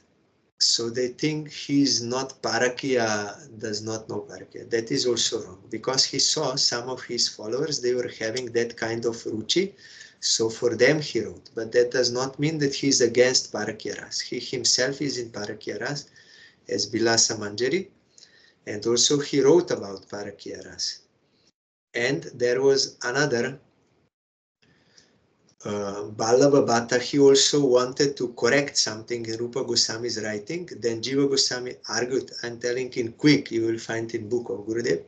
So they think he is not Parakya, does not know Parakya. That is also wrong because he saw some of his followers, they were having that kind of ruchi. So for them he wrote, but that does not mean that he is against Parakya Ras. He himself is in Parakya Ras as Bilasa Manjari, and also he wrote about Parakya Ras. And there was another Vallabha Bhatta. He also wanted to correct something in Rupa Goswami's writing. Then Jiva Goswami argued. I'm telling in quick, you will find in book of Gurudev.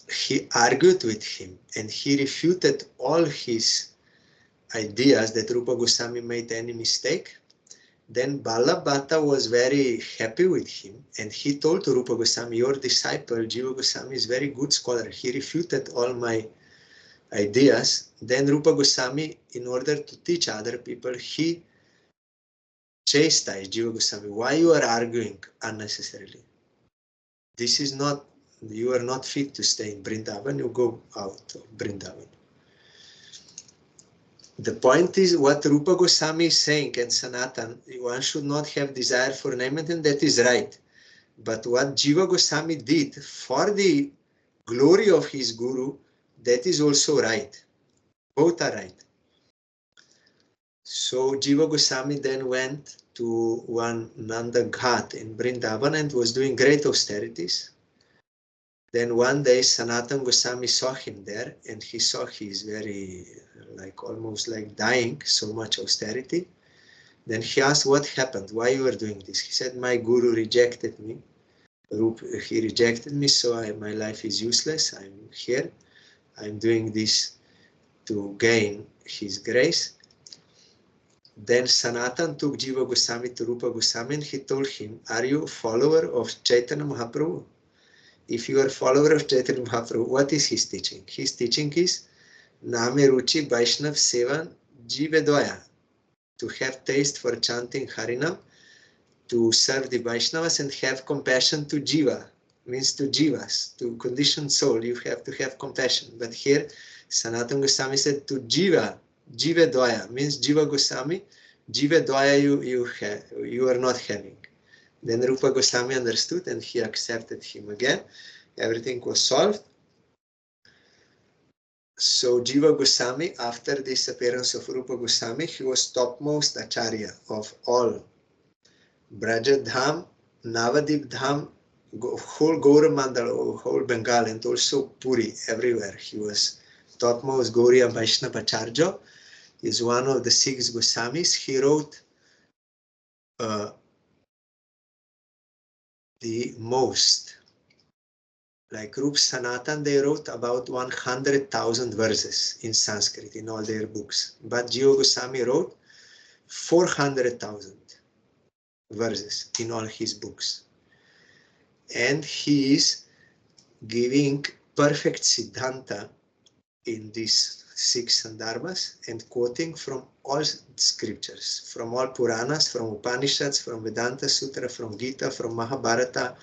He argued with him and he refuted all his ideas that Rupa Goswami made any mistake. Then Vallabha Bhatta was very happy with him and he told to Rupa Goswami, your disciple Jiva Goswami is very good scholar. He refuted all my ideas. Then Rupa Goswami, in order to teach other people, he chastised Jiva Goswami. Why you are arguing unnecessarily? This is not, you are not fit to stay in Vrindavan, you go out of Vrindavan. The point is what Rupa Goswami is saying, and Sanatan, one should not have desire for enlightenment, and that is right. But what Jiva Goswami did for the glory of his Guru, that is also right. Both are right. So Jiva Goswami then went to one Nanda Ghat in Vrindavan and was doing great austerities. Then one day Sanatan Goswami saw him there and he saw he is very almost like dying, so much austerity. Then he asked what happened, why you are doing this? He said, my Guru rejected me. He rejected me, so my life is useless. I'm here. I'm doing this to gain his grace. Then Sanatan took Jiva Goswami to Rupa Goswami and he told him, are you a follower of Chaitanya Mahaprabhu? If you are a follower of Chaitanya Mahaprabhu, what is his teaching? His teaching is Name Ruchi Vaishnav Sevan Jivedvaya, to have taste for chanting Harinam, to serve the Vaishnavas and have compassion to Jiva, means to Jivas, to conditioned soul, you have to have compassion. But here Sanatana Goswami said to Jiva, Jivedvaya, means Jiva Goswami, Jivedvaya you are not having. Then Rupa Goswami understood and he accepted him again. Everything was solved. So Jiva Goswami, after this appearance of Rupa Goswami, he was topmost acharya of all Braja Dham, Navadip Dham, whole Gaura Mandala, whole Bengal, and also Puri, everywhere. He was topmost Gauriya Vaishnava Acharya. He is one of the 6 Goswamis. He wrote the most. Like Rup Sanatan, they wrote about 100,000 verses in Sanskrit in all their books. But Jiva Goswami wrote 400,000 verses in all his books. And he is giving perfect Siddhanta in these 6 Sandarbhas and quoting from all scriptures, from all Puranas, from Upanishads, from Vedanta Sutra, from Gita, from Mahabharata,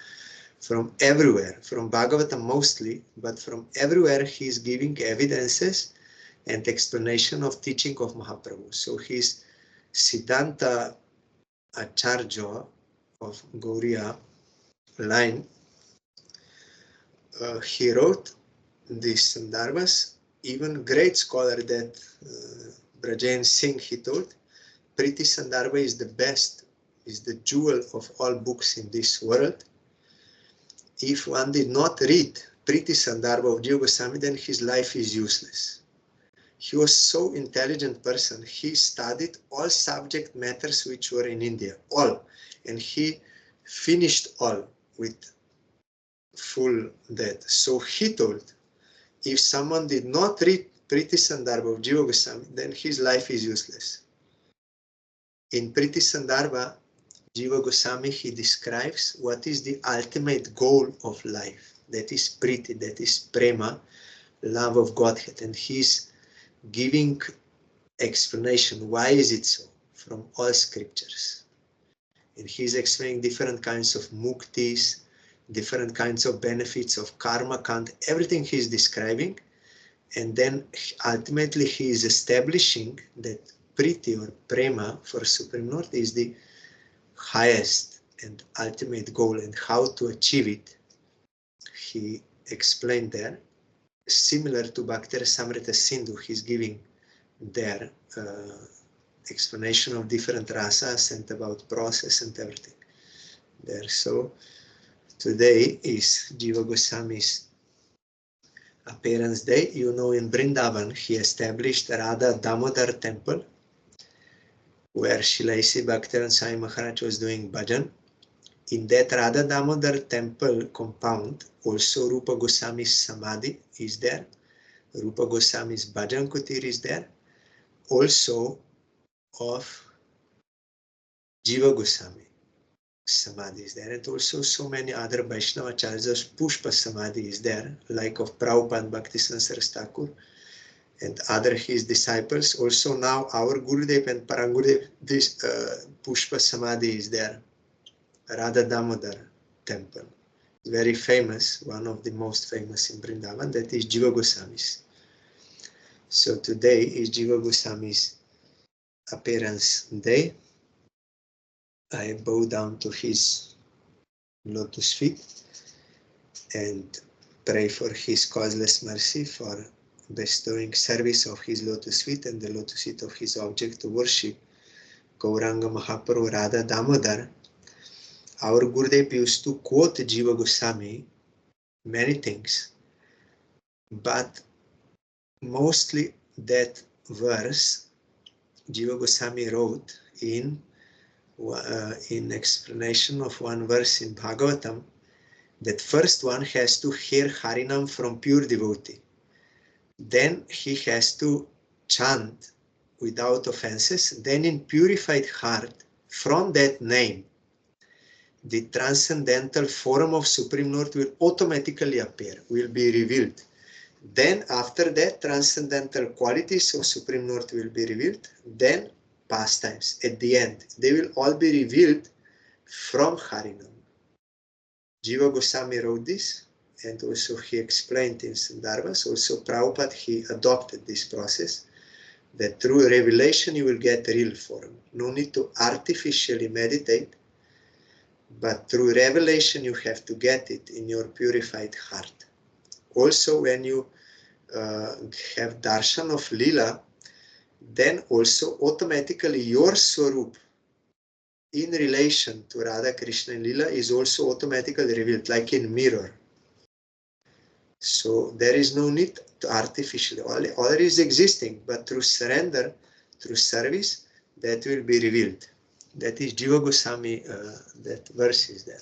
from everywhere, from Bhagavata mostly, but from everywhere he is giving evidences and explanation of teaching of Mahaprabhu. So his Siddhanta Acharya of Gauriya line, he wrote these Sandarbhas. Even great scholar that Brajen Singh, he told, Priti Sandarbha is the best, is the jewel of all books in this world. If one did not read Priti Sandarbha of Jiva Goswami, then his life is useless. He was so intelligent person. He studied all subject matters which were in India, all. And he finished all with full that. So he told, if someone did not read Priti Sandarbha of Jiva Goswami, then his life is useless. In Priti Sandarbha, Jiva Goswami, he describes what is the ultimate goal of life. That is Priti, that is Prema, love of Godhead. And he's giving explanation, why is it so, from all scriptures. And he's explaining different kinds of muktis, different kinds of benefits of karma, kant, everything he's describing. And then ultimately he is establishing that Priti or Prema for Supreme Lord is the highest and ultimate goal, and how to achieve it. He explained there, similar to Bhakti Rasamrita Sindhu, he's giving there explanation of different rasas and about process and everything there. So today is Jiva Goswami's Appearance Day, you know, in Vrindavan, he established Radha Damodar temple, where Srila Bhaktivinoda Swami Maharaj was doing bhajan. In that Radha Damodar temple compound, also Rupa Goswami's Samadhi is there. Rupa Goswami's Bhajan Kutir is there. Also of Jiva Goswami Samadhi is there. And also so many other Vaishnava Acharyas, Pushpa Samadhi is there, like of Prabhupada Bhaktivedanta Saraswati Thakur and other his disciples. Also now our Gurudev and Parangurudev, this Pushpa Samadhi is there. Radha Damodar temple. Very famous, one of the most famous in Vrindavan, that is Jiva Goswami's. So today is Jiva Goswami's appearance day. I bow down to his lotus feet and pray for his causeless mercy for bestowing service of his lotus feet and the lotus feet of his object to worship, Gauranga Mahaprabhu Radha Damodar. Our Gurudev used to quote Jiva Goswami many things, but mostly that verse Jiva Goswami wrote in explanation of one verse in Bhagavatam, that first one has to hear Harinam from pure devotee. Then he has to chant without offenses. Then in purified heart, from that name, the transcendental form of Supreme Lord will automatically appear, will be revealed. Then after that, transcendental qualities of Supreme Lord will be revealed. Then pastimes. At the end, they will all be revealed from Harinam. Jiva Goswami wrote this, and also he explained in Sandarbhas. Also Prabhupada, he adopted this process, that through revelation you will get real form. No need to artificially meditate, but through revelation you have to get it in your purified heart. Also when you have darshan of Lila, then also automatically your Swarup in relation to Radha Krishna and Lila is also automatically revealed, like in mirror. So there is no need to artificially, all is existing, but through surrender, through service, that will be revealed. That is Jiva Goswami, that verse is there.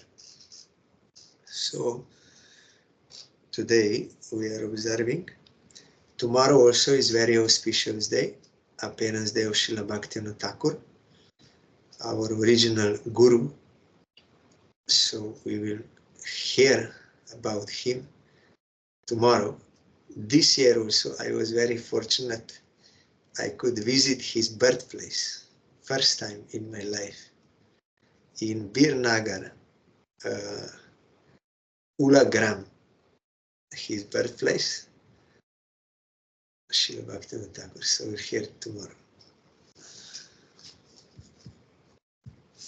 So today we are observing. Tomorrow also is very auspicious day, appearance day of Srila Bhaktivinoda Thakur, our original Guru. So we will hear about him tomorrow. This year also I was very fortunate. I could visit his birthplace, first time in my life, in Birnagar, Ulagram, his birthplace, Srila Bhaktivinoda Thakur. So we'll hear tomorrow.